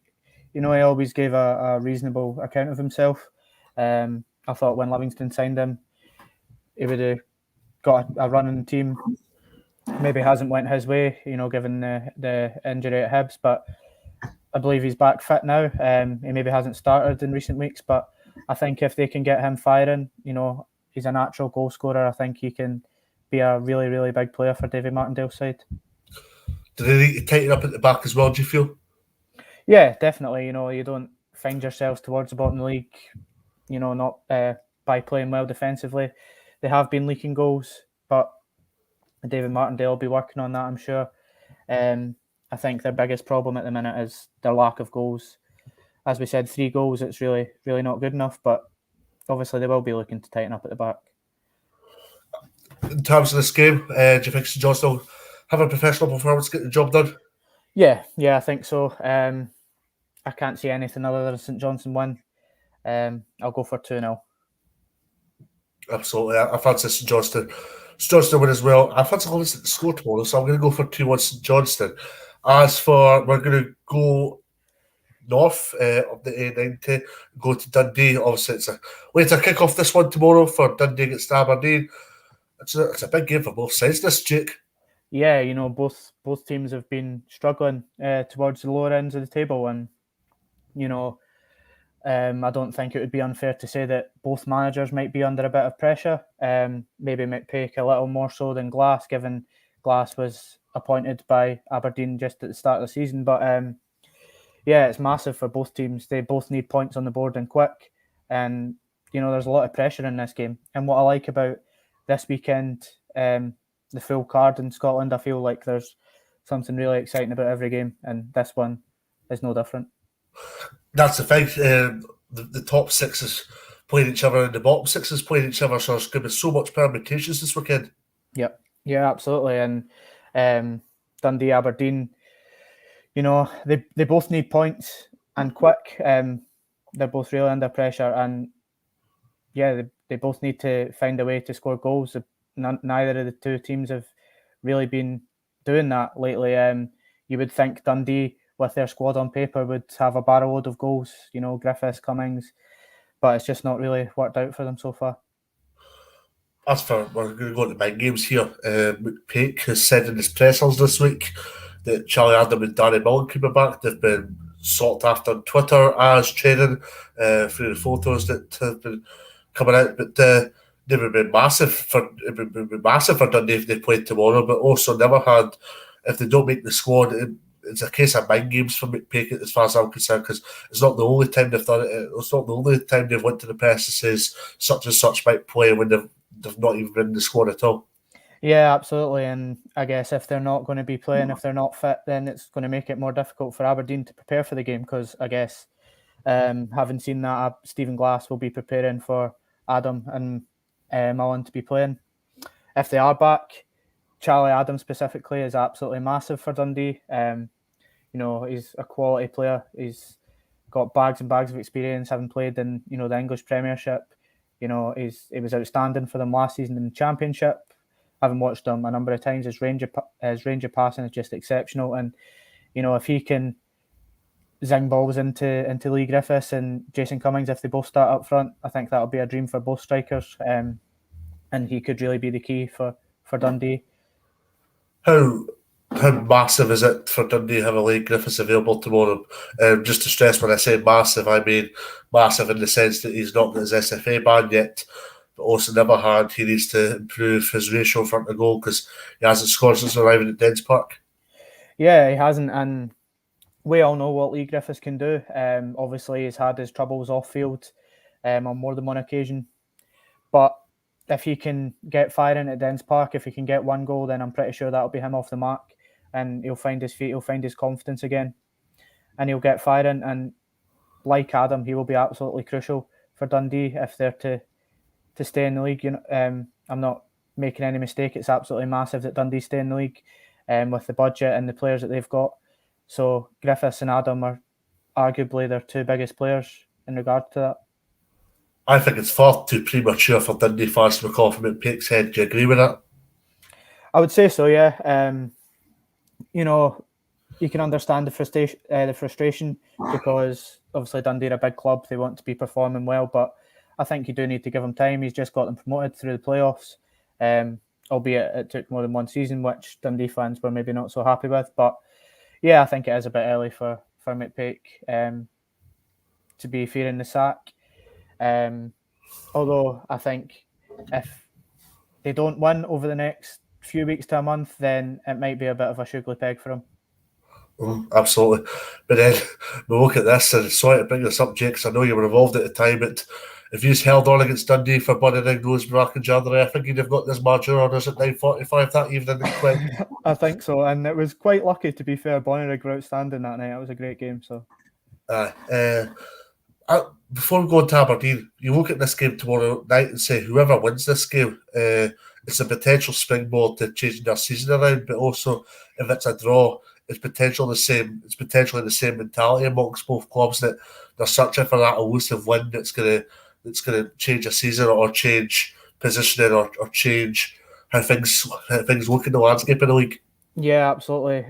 [SPEAKER 2] he always gave a reasonable account of himself. I thought when Livingston signed him, he would have got a run in the team. Maybe hasn't went his way, given the injury at Hibs, but I believe he's back fit now. He maybe hasn't started in recent weeks, but I think if they can get him firing, he's a natural goal scorer. I think he can be a really, really big player for David Martindale's side.
[SPEAKER 1] Do they need to tighten up at the back as well, do you feel?
[SPEAKER 2] Yeah, definitely. You don't find yourselves towards the bottom of the league, not by playing well defensively. They have been leaking goals, but David Martindale will be working on that, I'm sure. I think their biggest problem at the minute is their lack of goals. As we said, 3 goals, it's really, really not good enough, but obviously they will be looking to tighten up at the back.
[SPEAKER 1] In terms of this game, do you think St Johnstone will have a professional performance, get the job done?
[SPEAKER 2] Yeah, I think so. I can't see anything other than St Johnstone win. I'll go for 2-0.
[SPEAKER 1] Absolutely. I fancy St Johnstone win as well. I fancy Livingston to score tomorrow, so I'm going to go for 2-1 St Johnstone. As for, we're going to go north of the A90, go to Dundee. Obviously, it's a way to kick off this one tomorrow for Dundee against Aberdeen. It's a big game for both sides, this, Jake.
[SPEAKER 2] Yeah, both teams have been struggling towards the lower ends of the table, and I don't think it would be unfair to say that both managers might be under a bit of pressure. Maybe McPake a little more so than Glass, given Glass was appointed by Aberdeen just at the start of the season. But yeah, it's massive for both teams. They both need points on the board and quick. And, there's a lot of pressure in this game. And what I like about this weekend, the full card in Scotland, I feel like there's something really exciting about every game. And this one is no different.
[SPEAKER 1] That's the thing. The top 6 is playing each other and the bottom 6 is playing each other. So there's going to be so much permutations this weekend.
[SPEAKER 2] Yep. Yeah, absolutely. And Dundee, Aberdeen, they both need points and quick. They're both really under pressure, and yeah, they both need to find a way to score goals. Neither of the two teams have really been doing that lately. You would think Dundee, with their squad on paper, would have a barrel load of goals, Griffiths, Cummings, but it's just not really worked out for them so far.
[SPEAKER 1] As for, we're going to go to the big games here. McPake has said in his pressers this week that Charlie Adam and Danny Mullen could be back. They've been sought after on Twitter as training through the photos that have been coming out. But they would be massive for Dundee if they played tomorrow. But also never had, if they don't make the squad, it's a case of mind games for McPake as far as I'm concerned, because it's not the only time they've done it. It's not the only time they've went to the press and says such and such might play when they've not even been in the squad at all.
[SPEAKER 2] Yeah, absolutely. And I guess if they're not going to be playing, if they're not fit, then it's going to make it more difficult for Aberdeen to prepare for the game, because I guess having seen that, Stephen Glass will be preparing for Adam and Mullen to be playing. If they are back, Charlie Adams specifically is absolutely massive for Dundee. He's a quality player. He's got bags and bags of experience, having played in the English Premiership. He was outstanding for them last season in the Championship. Having watched him a number of times, his range of passing is just exceptional. And if he can zing balls into Lee Griffiths and Jason Cummings, if they both start up front, I think that'll be a dream for both strikers. And he could really be the key for Dundee.
[SPEAKER 1] How massive is it for Dundee to have a Lee Griffiths available tomorrow? Just to stress, when I say massive, I mean massive in the sense that he's not got his SFA ban yet, but also never had. He needs to improve his ratio in front of goal because he hasn't scored since arriving at Dens Park.
[SPEAKER 2] Yeah, he hasn't, and we all know what Lee Griffiths can do. Obviously, he's had his troubles off field on more than one occasion, but if he can get firing at Dens Park, if he can get one goal, then I'm pretty sure that'll be him off the mark, and he'll find his feet, he'll find his confidence again, and he'll get firing. And like Adam, he will be absolutely crucial for Dundee if they're to stay in the league. I'm not making any mistake. It's absolutely massive that Dundee stay in the league with the budget and the players that they've got. So Griffiths and Adam are arguably their two biggest players in regard to that.
[SPEAKER 1] I think it's far too premature for Dundee fans to call from Peakshead. Do you agree with that?
[SPEAKER 2] I would say so, yeah. You can understand the frustration because obviously Dundee are a big club. They want to be performing well, but I think you do need to give him time. He's just got them promoted through the playoffs, albeit it took more than one season, which Dundee fans were maybe not so happy with. But yeah, I think it is a bit early for McPake to be fearing the sack. Although I think if they don't win over the next few weeks to a month, then it might be a bit of a sugary peg for him.
[SPEAKER 1] Absolutely. But then we look at this, and sorry to bring this up, Jake, because I know you were involved at the time, but if you held on against Dundee for Bunning Rose back in January, I think you'd have got this margin orders at 9:45 that evening.
[SPEAKER 2] I think so, and it was quite lucky, to be fair. Bonnyrigg were outstanding that night. It was a great game. So,
[SPEAKER 1] before we go on to Aberdeen, you look at this game tomorrow night and say whoever wins this game, it's a potential springboard to changing their season around. But also, if it's a draw, it's potentially the same mentality amongst both clubs that they're searching for that elusive win that's gonna change a season or change positioning or change how things look in the landscape of the league.
[SPEAKER 2] Yeah, absolutely.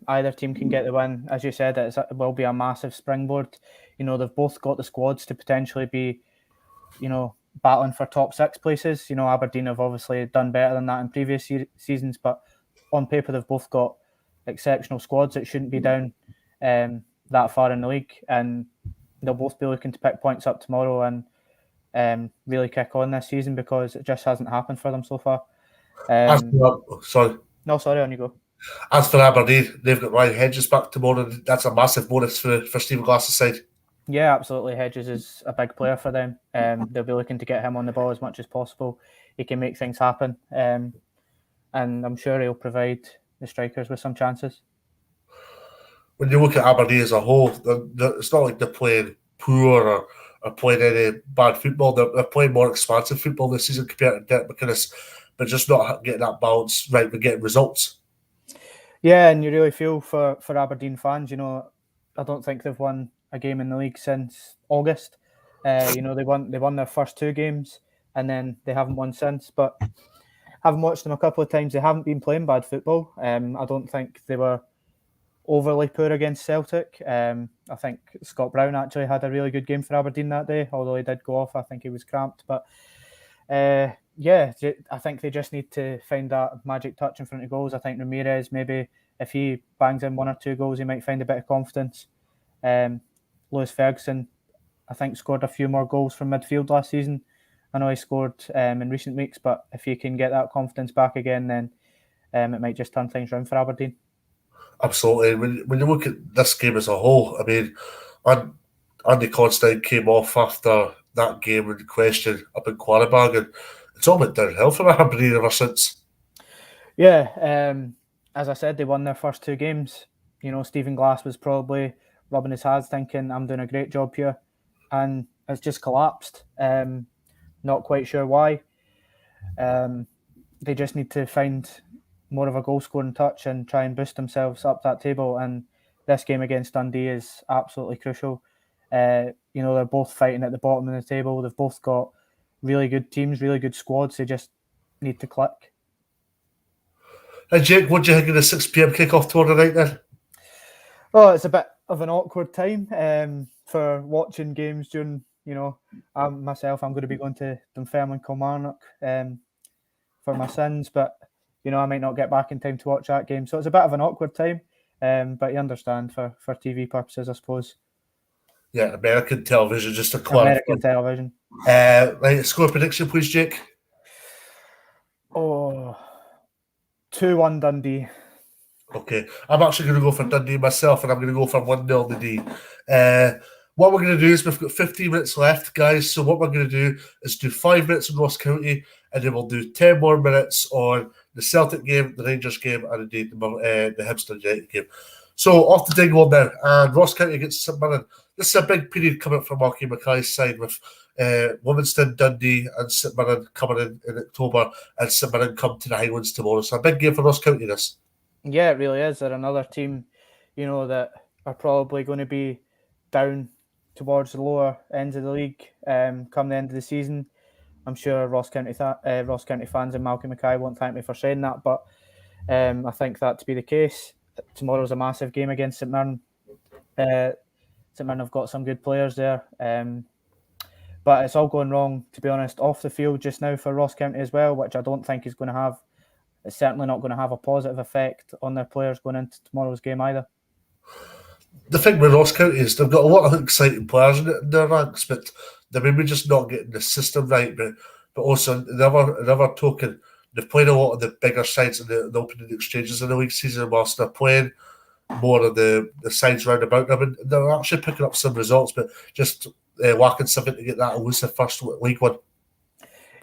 [SPEAKER 2] Either team can get the win. As you said, it will be a massive springboard. They've both got the squads to potentially be, battling for top six places. Aberdeen have obviously done better than that in previous seasons, but on paper they've both got exceptional squads that shouldn't be down that far in the league, and they'll both be looking to pick points up tomorrow and really kick on this season because it just hasn't happened for them so far.
[SPEAKER 1] Sorry.
[SPEAKER 2] No, sorry, on you go.
[SPEAKER 1] As for Aberdeen, they've got Ryan Hedges back tomorrow. That's a massive bonus for Stephen Glass's side.
[SPEAKER 2] Yeah, absolutely. Hedges is a big player for them. They'll be looking to get him on the ball as much as possible. He can make things happen, and I'm sure he'll provide the strikers with some chances.
[SPEAKER 1] When you look at Aberdeen as a whole, it's not like they're playing poor or playing any bad football. They're playing more expansive football this season compared to Derek McInnes, but just not getting that balance right with getting results.
[SPEAKER 2] Yeah, and you really feel for Aberdeen fans. I don't think they've won a game in the league since August. They won their first two games, and then they haven't won since. But having watched them a couple of times, they haven't been playing bad football. I don't think they were overly poor against Celtic. I think Scott Brown actually had a really good game for Aberdeen that day, although he did go off. I think he was cramped. But I think they just need to find that magic touch in front of goals. I think Ramirez, maybe if he bangs in one or two goals, he might find a bit of confidence. Lewis Ferguson, I think, scored a few more goals from midfield last season. I know he scored in recent weeks, but if he can get that confidence back again, then it might just turn things around for Aberdeen.
[SPEAKER 1] Absolutely. When you look at this game as a whole, I mean, Andy Considine came off after that game in question up in Quarterback, and it's all went downhill for Aberdeen ever since.
[SPEAKER 2] Yeah, as I said, they won their first two games. Stephen Glass was probably rubbing his hands thinking, I'm doing a great job here. And it's just collapsed. Not quite sure why. They just need to find more of a goal scoring touch and try and boost themselves up that table. And this game against Dundee is absolutely crucial. They're both fighting at the bottom of the table. They've both got really good teams, really good squads. They just need to click.
[SPEAKER 1] Hey Jake, what do you think of the 6 p.m. kickoff tomorrow night then?
[SPEAKER 2] Oh, it's a bit of an awkward time for watching games during, I'm going to be going to Dunfermline Kilmarnock for my sins, but, I might not get back in time to watch that game. So it's a bit of an awkward time, but you understand for TV purposes, I suppose.
[SPEAKER 1] Yeah, American television, just to clarify.
[SPEAKER 2] American television.
[SPEAKER 1] Right, score prediction, please, Jake.
[SPEAKER 2] 2-1 Dundee.
[SPEAKER 1] Okay, I'm actually going to go for Dundee myself, and I'm going to go for 1-0 Dundee. What we're going to do is we've got 15 minutes left, guys. So what we're going to do is do 5 minutes on Ross County, and then we'll do 10 more minutes on the Celtic game, the Rangers game, and indeed the Hibs United game. So off the Dingwall now, and Ross County against St Mirren. This is a big period coming from Marky Mackay's side with Livingston, Dundee, and St Mirren coming in October, and St Mirren come to the Highlands tomorrow. So a big game for Ross County, this.
[SPEAKER 2] Yeah, it really is. They're another team, that are probably going to be down towards the lower ends of the league come the end of the season. I'm sure Ross County fans and Malcolm Mackay won't thank me for saying that, but I think that to be the case. Tomorrow's a massive game against St Mirren. St Mirren have got some good players there, but it's all going wrong, to be honest, off the field just now for Ross County as well, which I don't think is going to have. It's certainly not going to have a positive effect on their players going into tomorrow's game either.
[SPEAKER 1] The thing with Ross County is they've got a lot of exciting players in their ranks, but they're maybe just not getting the system right. But also, another token, they've played a lot of the bigger sides in the opening exchanges in the league season, whilst they're playing more of the sides round about them. And they're actually picking up some results, but just lacking something to get that elusive first league one.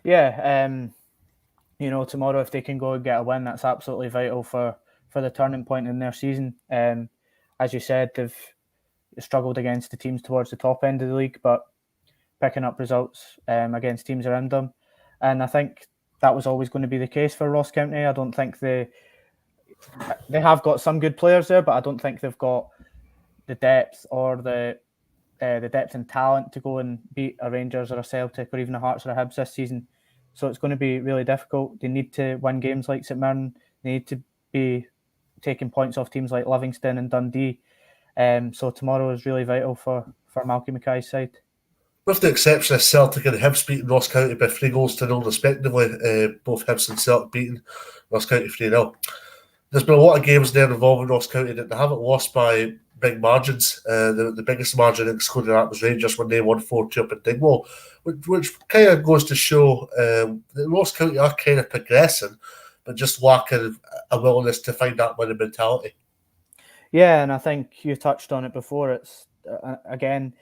[SPEAKER 2] Yeah, tomorrow, if they can go and get a win, that's absolutely vital for the turning point in their season. As you said, they've struggled against the teams towards the top end of the league, but picking up results against teams around them. And I think that was always going to be the case for Ross County. I don't think they have got some good players there, but I don't think they've got the depth or the depth and talent to go and beat a Rangers or a Celtic or even a Hearts or a Hibs this season. So it's going to be really difficult. They need to win games like St Mirren. They need to be taking points off teams like Livingston and Dundee. So tomorrow is really vital for Malky Mackay's side.
[SPEAKER 1] With the exception of Celtic and Hibs beating Ross County by 3-0 respectively, both Hibs and Celtic beating Ross County 3-0. There's been a lot of games there involving Ross County that they haven't lost by big margins. The biggest margin excluding that was Rangers when they won 4-2 up in Dingwall, which kind of goes to show that Ross County are kind of progressing, but just lacking a willingness to find that winning mentality.
[SPEAKER 2] Yeah, and I think you touched on it before. It's, again,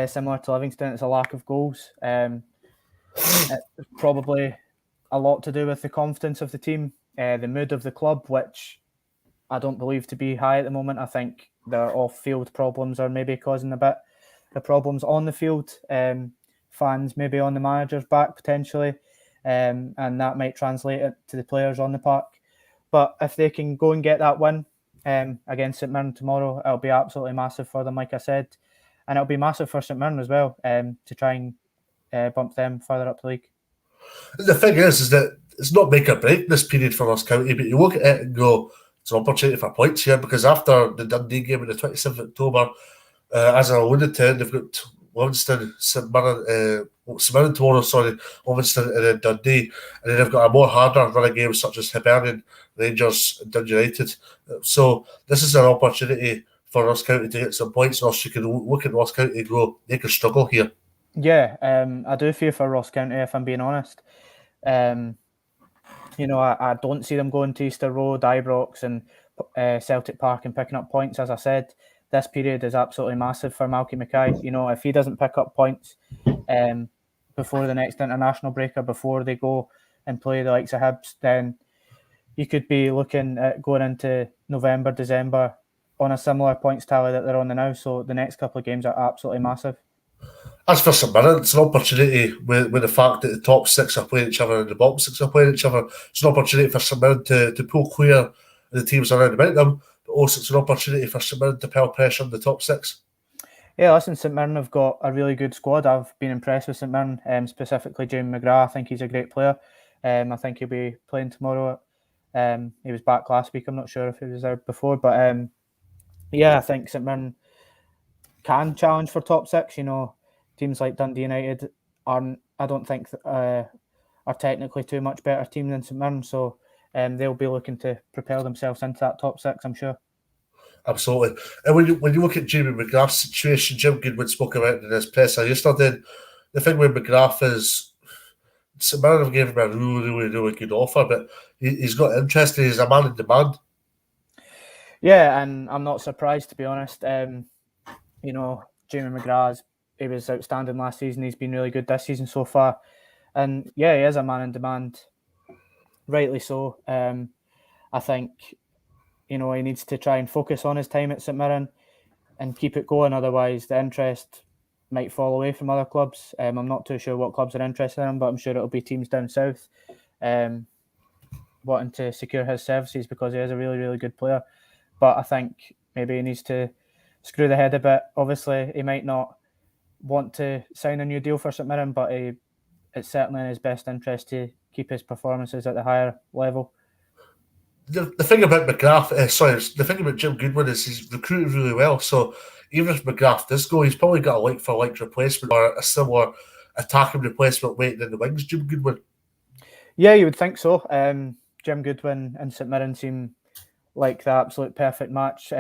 [SPEAKER 2] similar to Livingston, it's a lack of goals. It's probably a lot to do with the confidence of the team, the mood of the club, which I don't believe to be high at the moment. I think their off-field problems are maybe causing a bit of problems on the field. Fans maybe on the manager's back potentially, and that might translate it to the players on the park. But if they can go and get that win against St Mirren tomorrow, it'll be absolutely massive for them, like I said. And it'll be massive for St Mirren as well to try and bump them further up the league.
[SPEAKER 1] The thing is that it's not make or break this period for Ross County, but you look at it and go, it's an opportunity for points here, because after the Dundee game on the 27th of October, as I alluded to, they've got Livingston, St Mirren tomorrow, Livingston and then Dundee, and then they've got a more harder run of games such as Aberdeen, Rangers and Dundee United. So this is an opportunity for Ross County to get some points, or you can look at Ross County and go, they could struggle here.
[SPEAKER 2] Yeah, I do fear for Ross County, if I'm being honest. I don't see them going to Easter Road, Ibrox and Celtic Park and picking up points. As I said, this period is absolutely massive for Malky Mackay. If he doesn't pick up points before the next international break or before they go and play the likes of Hibs, then you could be looking at going into November, December on a similar points tally that they're on now. So the next couple of games are absolutely massive.
[SPEAKER 1] As for St Mirren, it's an opportunity with the fact that the top six are playing each other and the bottom six are playing each other. It's an opportunity for St Mirren to pull clear the teams around about them, but also it's an opportunity for St Mirren to pile pressure on the top six.
[SPEAKER 2] Yeah, listen, St Mirren have got a really good squad. I've been impressed with St Mirren, specifically Jamie McGrath. I think he's a great player. I think he'll be playing tomorrow. He was back last week. I'm not sure if he was there before, but I think St Mirren can challenge for top six. Teams like Dundee United aren't. I don't think are technically too much better team than St Mirren, so they'll be looking to propel themselves into that top six, I'm sure.
[SPEAKER 1] Absolutely. And when you look at Jamie McGrath's situation, Jim Goodwin spoke about it in his presser yesterday. The thing with McGrath is St Mirren have given him a really good offer, but he's got interest. He's a man in demand.
[SPEAKER 2] Yeah, and I'm not surprised, to be honest. Jamie McGrath, he was outstanding last season. He's been really good this season so far. And yeah, he is a man in demand, rightly so. I think, he needs to try and focus on his time at St Mirren and keep it going. Otherwise, the interest might fall away from other clubs. I'm not too sure what clubs are interested in him, but I'm sure it'll be teams down south wanting to secure his services because he is a really, really good player. But I think maybe he needs to screw the head a bit. Obviously, he might not want to sign a new deal for St Mirren, but it's certainly in his best interest to keep his performances at the higher level.
[SPEAKER 1] The thing about McGrath, the thing about Jim Goodwin is he's recruited really well. So even if McGrath does go, he's probably got a like-for-like replacement or a similar attacking replacement waiting in the wings, Jim Goodwin.
[SPEAKER 2] Yeah, you would think so. Jim Goodwin and St Mirren seem like the absolute perfect match,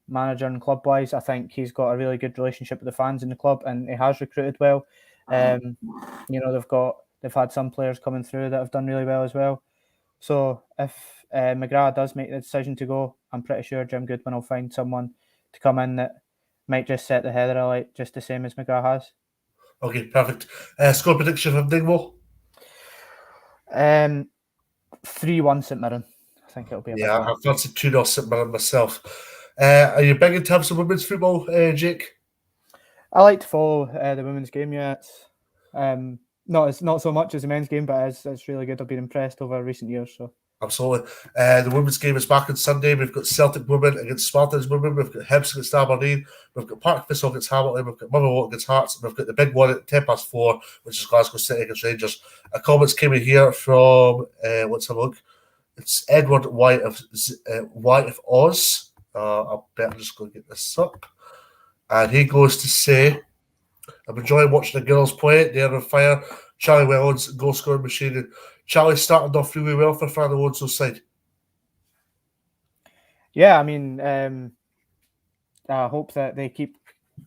[SPEAKER 2] manager and club-wise. I think he's got a really good relationship with the fans in the club, and he has recruited well. They've had some players coming through that have done really well as well. So if McGrath does make the decision to go, I'm pretty sure Jim Goodwin will find someone to come in that might just set the header alight, just the same as McGrath has.
[SPEAKER 1] Okay, perfect. Score prediction from Dingwall?
[SPEAKER 2] 3-1 St Mirren. I think it'll be a
[SPEAKER 1] Yeah, I've got 2-0 St Mirren myself. Are you big in terms of women's football, Jake?
[SPEAKER 2] I like to follow the women's game. Yeah, it's not so much as the men's game, but it's really good. I've been impressed over recent years. So
[SPEAKER 1] absolutely, the women's game is back on Sunday. We've got Celtic women against Spartans women. We've got Hibs against Aberdeen. We've got Park Thistle against Hamilton. We've got Motherwell against Hearts. And we've got the big one at 4:10, which is Glasgow City against Rangers. A comments came in here from let's have a look. It's Edward White of Oz. I better just go get this up. And he goes to say, I'm enjoying watching the girls play. They're on fire. Charlie Wellens, goal scoring machine. And Charlie started off really well for Fran Alonso's side.
[SPEAKER 2] Yeah, I mean, I hope that they keep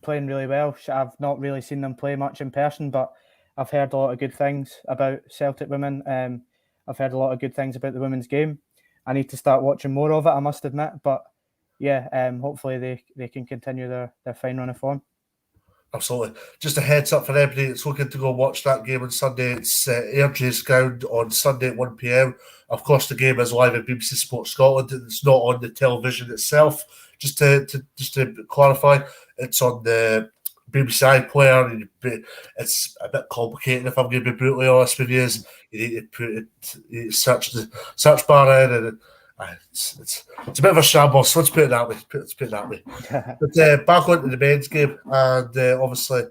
[SPEAKER 2] playing really well. I've not really seen them play much in person, but I've heard a lot of good things about Celtic women. I've heard a lot of good things about the women's game. I need to start watching more of it, I must admit. But yeah, hopefully they can continue their fine run of form.
[SPEAKER 1] Absolutely. Just a heads up for everybody that's looking to go watch that game on Sunday. It's Airdrie's Ground on Sunday at 1 p.m. Of course, the game is live at BBC Sports Scotland. It's not on the television itself. Just to clarify, it's on the BBC iPlayer. It's a bit complicated, if I'm going to be brutally honest with you. You need to put it, you search the search bar in, and it's a bit of a shambles. Let's put it that way. But back onto the men's game, and obviously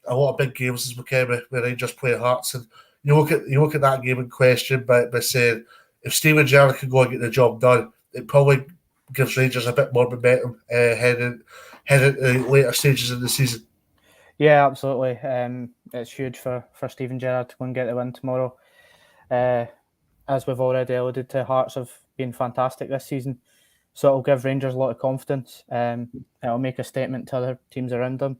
[SPEAKER 1] a lot of big games this weekend where Rangers play Hearts, and you look at that game in question by saying if Steven Gerrard can go and get the job done, it probably gives Rangers a bit more momentum heading to later stages of the season.
[SPEAKER 2] Yeah, absolutely. It's huge for Steven Gerrard to go and get the win tomorrow. As we've already alluded to, Hearts have been fantastic this season, so it'll give Rangers a lot of confidence. It'll make a statement to other teams around them.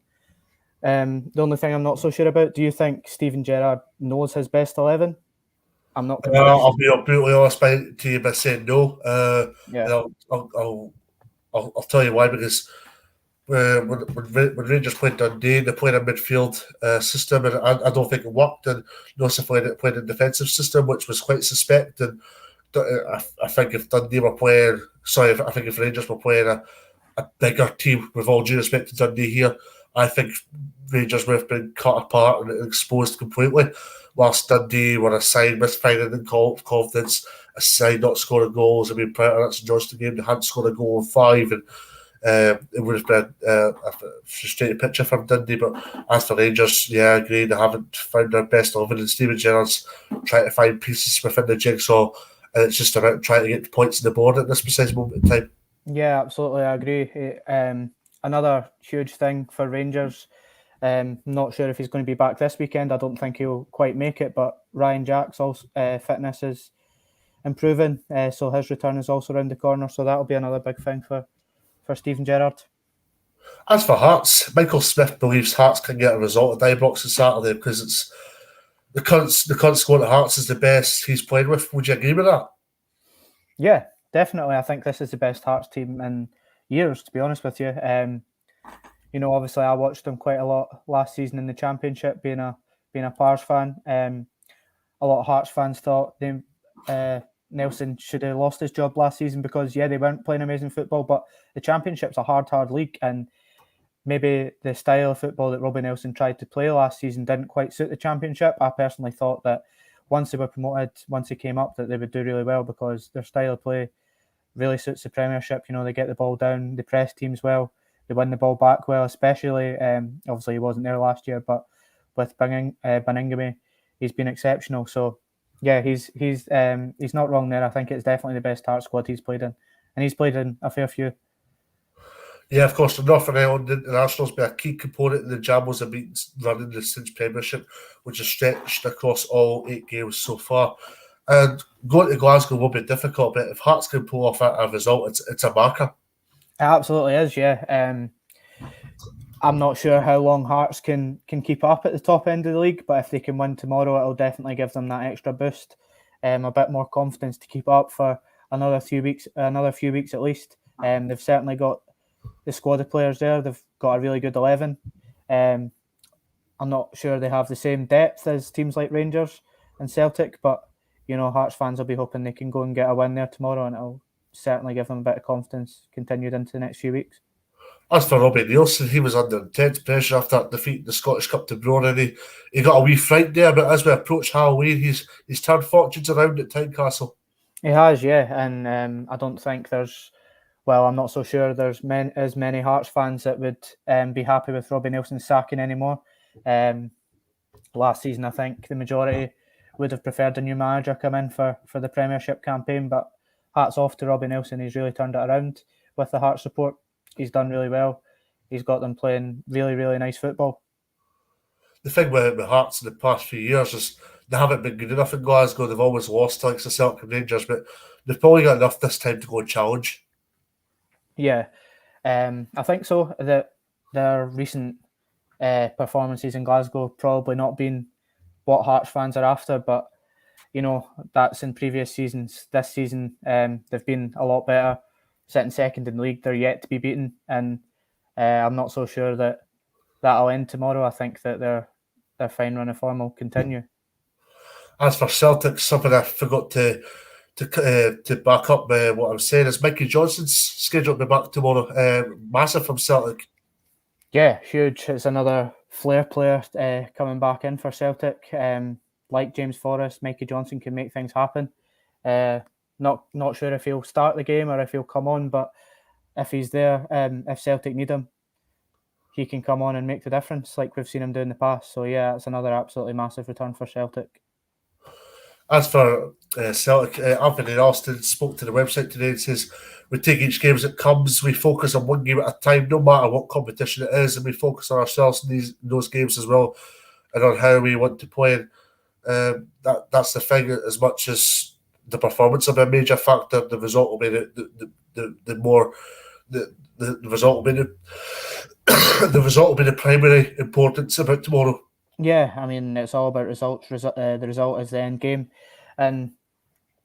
[SPEAKER 2] The only thing I'm not so sure about, do you think Steven Gerrard knows his best 11? I'm not convinced.
[SPEAKER 1] I'll be brutally honest to you by saying no.
[SPEAKER 2] Yeah.
[SPEAKER 1] I'll tell you why, because when Rangers played Dundee, they played a midfield system, and I don't think it worked. And also played a defensive system, which was quite suspect. And I think if Dundee were playing, I think if Rangers were playing a bigger team, with all due respect to Dundee here, I think Rangers would have been cut apart and exposed completely, whilst Dundee were a side misfinding in confidence, a side not scoring goals. I mean, prior to that St Johnstone game, they hadn't scored a goal in 5, and it would have been a frustrating picture for Dundee. But as for Rangers, yeah, I agree, they haven't found their best 11, and Steven Gerrard's trying to find pieces within the jigsaw, and it's just about trying to get points on the board at this precise moment in time.
[SPEAKER 2] Yeah, absolutely, I agree. Another huge thing for Rangers. Not sure if he's going to be back this weekend. I don't think he'll quite make it, but Ryan Jack's also fitness is improving, so his return is also around the corner. So that'll be another big thing for Steven Gerrard.
[SPEAKER 1] As for Hearts, Michael Smith believes Hearts can get a result at Ibrox on Saturday because it's the current squad at Hearts is the best he's played with. Would you agree with that?
[SPEAKER 2] Yeah, definitely. I think this is the best Hearts team in years, to be honest with you. Obviously I watched them quite a lot last season in the Championship, being a Pars fan. A lot of Hearts fans thought Nelson should have lost his job last season because, they weren't playing amazing football, but the Championship's a hard league, and maybe the style of football that Robbie Nelson tried to play last season didn't quite suit the Championship. I personally thought that once they were promoted, once they came up, that they would do really well because their style of play really suits the Premiership. They get the ball down, they press teams well, they win the ball back well, especially, obviously he wasn't there last year, but with Baningime, he's been exceptional. So, yeah, he's not wrong there. I think it's definitely the best Hearts squad he's played in, and he's played in a fair few.
[SPEAKER 1] Yeah, of course, the Northern Ireland Internationals be a key component in the Jambos have been running the Cinch Premiership, which is stretched across all 8 games so far. And going to Glasgow will be difficult, but if Hearts can pull off a result, it's a marker.
[SPEAKER 2] It absolutely is, yeah. I'm not sure how long Hearts can keep up at the top end of the league, but if they can win tomorrow, it'll definitely give them that extra boost, a bit more confidence to keep up for another few weeks at least. They've certainly got the squad of players there. They've got a really good 11. I'm not sure they have the same depth as teams like Rangers and Celtic, but Hearts fans will be hoping they can go and get a win there tomorrow, and it'll certainly give them a bit of confidence continued into the next few weeks.
[SPEAKER 1] As for Robbie Nielsen, he was under intense pressure after defeating the Scottish Cup to Brown, and he got a wee fright there, but as we approach Halloween, he's turned fortunes around at Tynecastle.
[SPEAKER 2] He has, yeah, and I don't think I'm not so sure there's as many Hearts fans that would be happy with Robbie Nielsen's sacking anymore. Last season, I think the majority would have preferred a new manager come in for the Premiership campaign, but hats off to Robbie Nelson. He's really turned it around with the Hearts support. He's done really well. He's got them playing really, really nice football.
[SPEAKER 1] The thing with Hearts in the past few years is they haven't been good enough in Glasgow. They've always lost to the Celtic and Rangers, but they've probably got enough this time to go and challenge.
[SPEAKER 2] Yeah, I think so. That their recent performances in Glasgow probably not been what Hearts fans are after, but that's in previous seasons. This season, they've been a lot better, sitting second in the league. They're yet to be beaten, and I'm not so sure that'll end tomorrow. I think that their fine run of form will continue.
[SPEAKER 1] As for Celtic, something I forgot to back up what I was saying is Mikey Johnson's scheduled to be back tomorrow. Massive from Celtic.
[SPEAKER 2] Yeah, huge. It's another flair player coming back in for Celtic. Like James Forrest, Mikey Johnson can make things happen. Not sure if he'll start the game or if he'll come on, but if he's there, if Celtic need him, he can come on and make the difference like we've seen him do in the past. So yeah, it's another absolutely massive return for Celtic.
[SPEAKER 1] As for Celtic, Anthony Austin spoke to the website today and says, we take each game as it comes, we focus on one game at a time, no matter what competition it is, and we focus on ourselves in those games as well, and on how we want to play. That's the thing, as much as the performance will be a major factor, the result will be the result will be the result will be the primary importance about tomorrow.
[SPEAKER 2] Yeah, I mean, it's all about results. The result is the end game. And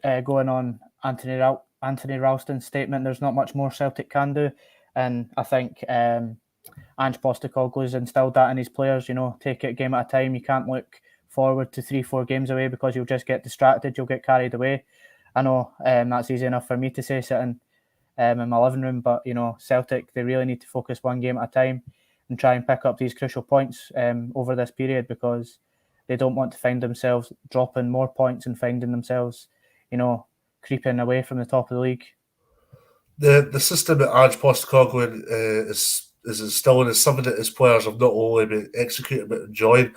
[SPEAKER 2] going on Anthony Ralston's statement, there's not much more Celtic can do. And I think Ange Postecoglou's instilled that in his players, take it game at a time. You can't look forward to 3-4 games away because you'll just get distracted, you'll get carried away. I know that's easy enough for me to say sitting in my living room, but Celtic, they really need to focus one game at a time. and try and pick up these crucial points over this period, because they don't want to find themselves dropping more points and finding themselves, creeping away from the top of the league.
[SPEAKER 1] The system that Ange Postecoglou is instilling is something that his players have not only been executing but enjoying.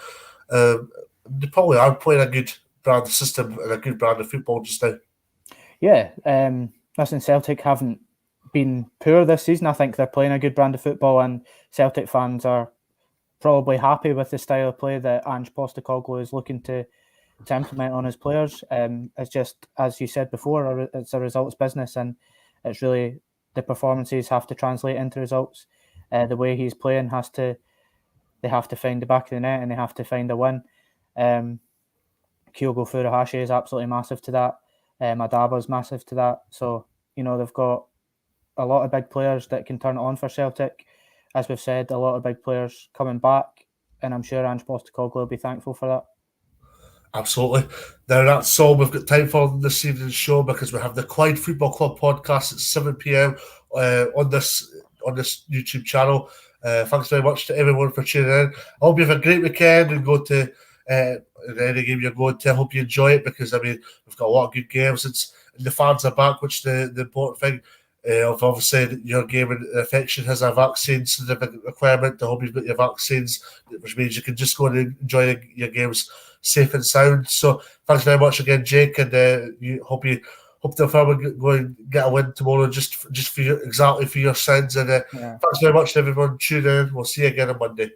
[SPEAKER 1] They probably are playing a good brand of system and a good brand of football just now.
[SPEAKER 2] Yeah, listen, Celtic haven't been poor this season. I think they're playing a good brand of football, and Celtic fans are probably happy with the style of play that Ange Postecoglou is looking to implement on his players. It's just, as you said before, it's a results business, and it's really the performances have to translate into results. The way he's playing they have to find the back of the net and they have to find a win. Kyogo Furuhashi is absolutely massive to that. Madaba is massive to that. So, they've got a lot of big players that can turn it on for Celtic. As we've said, a lot of big players coming back, and I'm sure Ange Postecoglou will be thankful for that.
[SPEAKER 1] Absolutely. Now that's all we've got time for this evening's show, because we have the Clyde Football Club podcast at 7 p.m. On this YouTube channel. Thanks very much to everyone for tuning in. I hope you have a great weekend and go to any game you're going to. I hope you enjoy it, because we've got a lot of good games. And the fans are back, which is the important thing. Obviously, your game in affection has a vaccine certificate requirement. I hope you've got your vaccines, which means you can just go and enjoy your games safe and sound. So thanks very much again, Jake, and hope the firm will go and get a win tomorrow, just for your sins. And thanks very much to everyone tuning in. We'll see you again on Monday.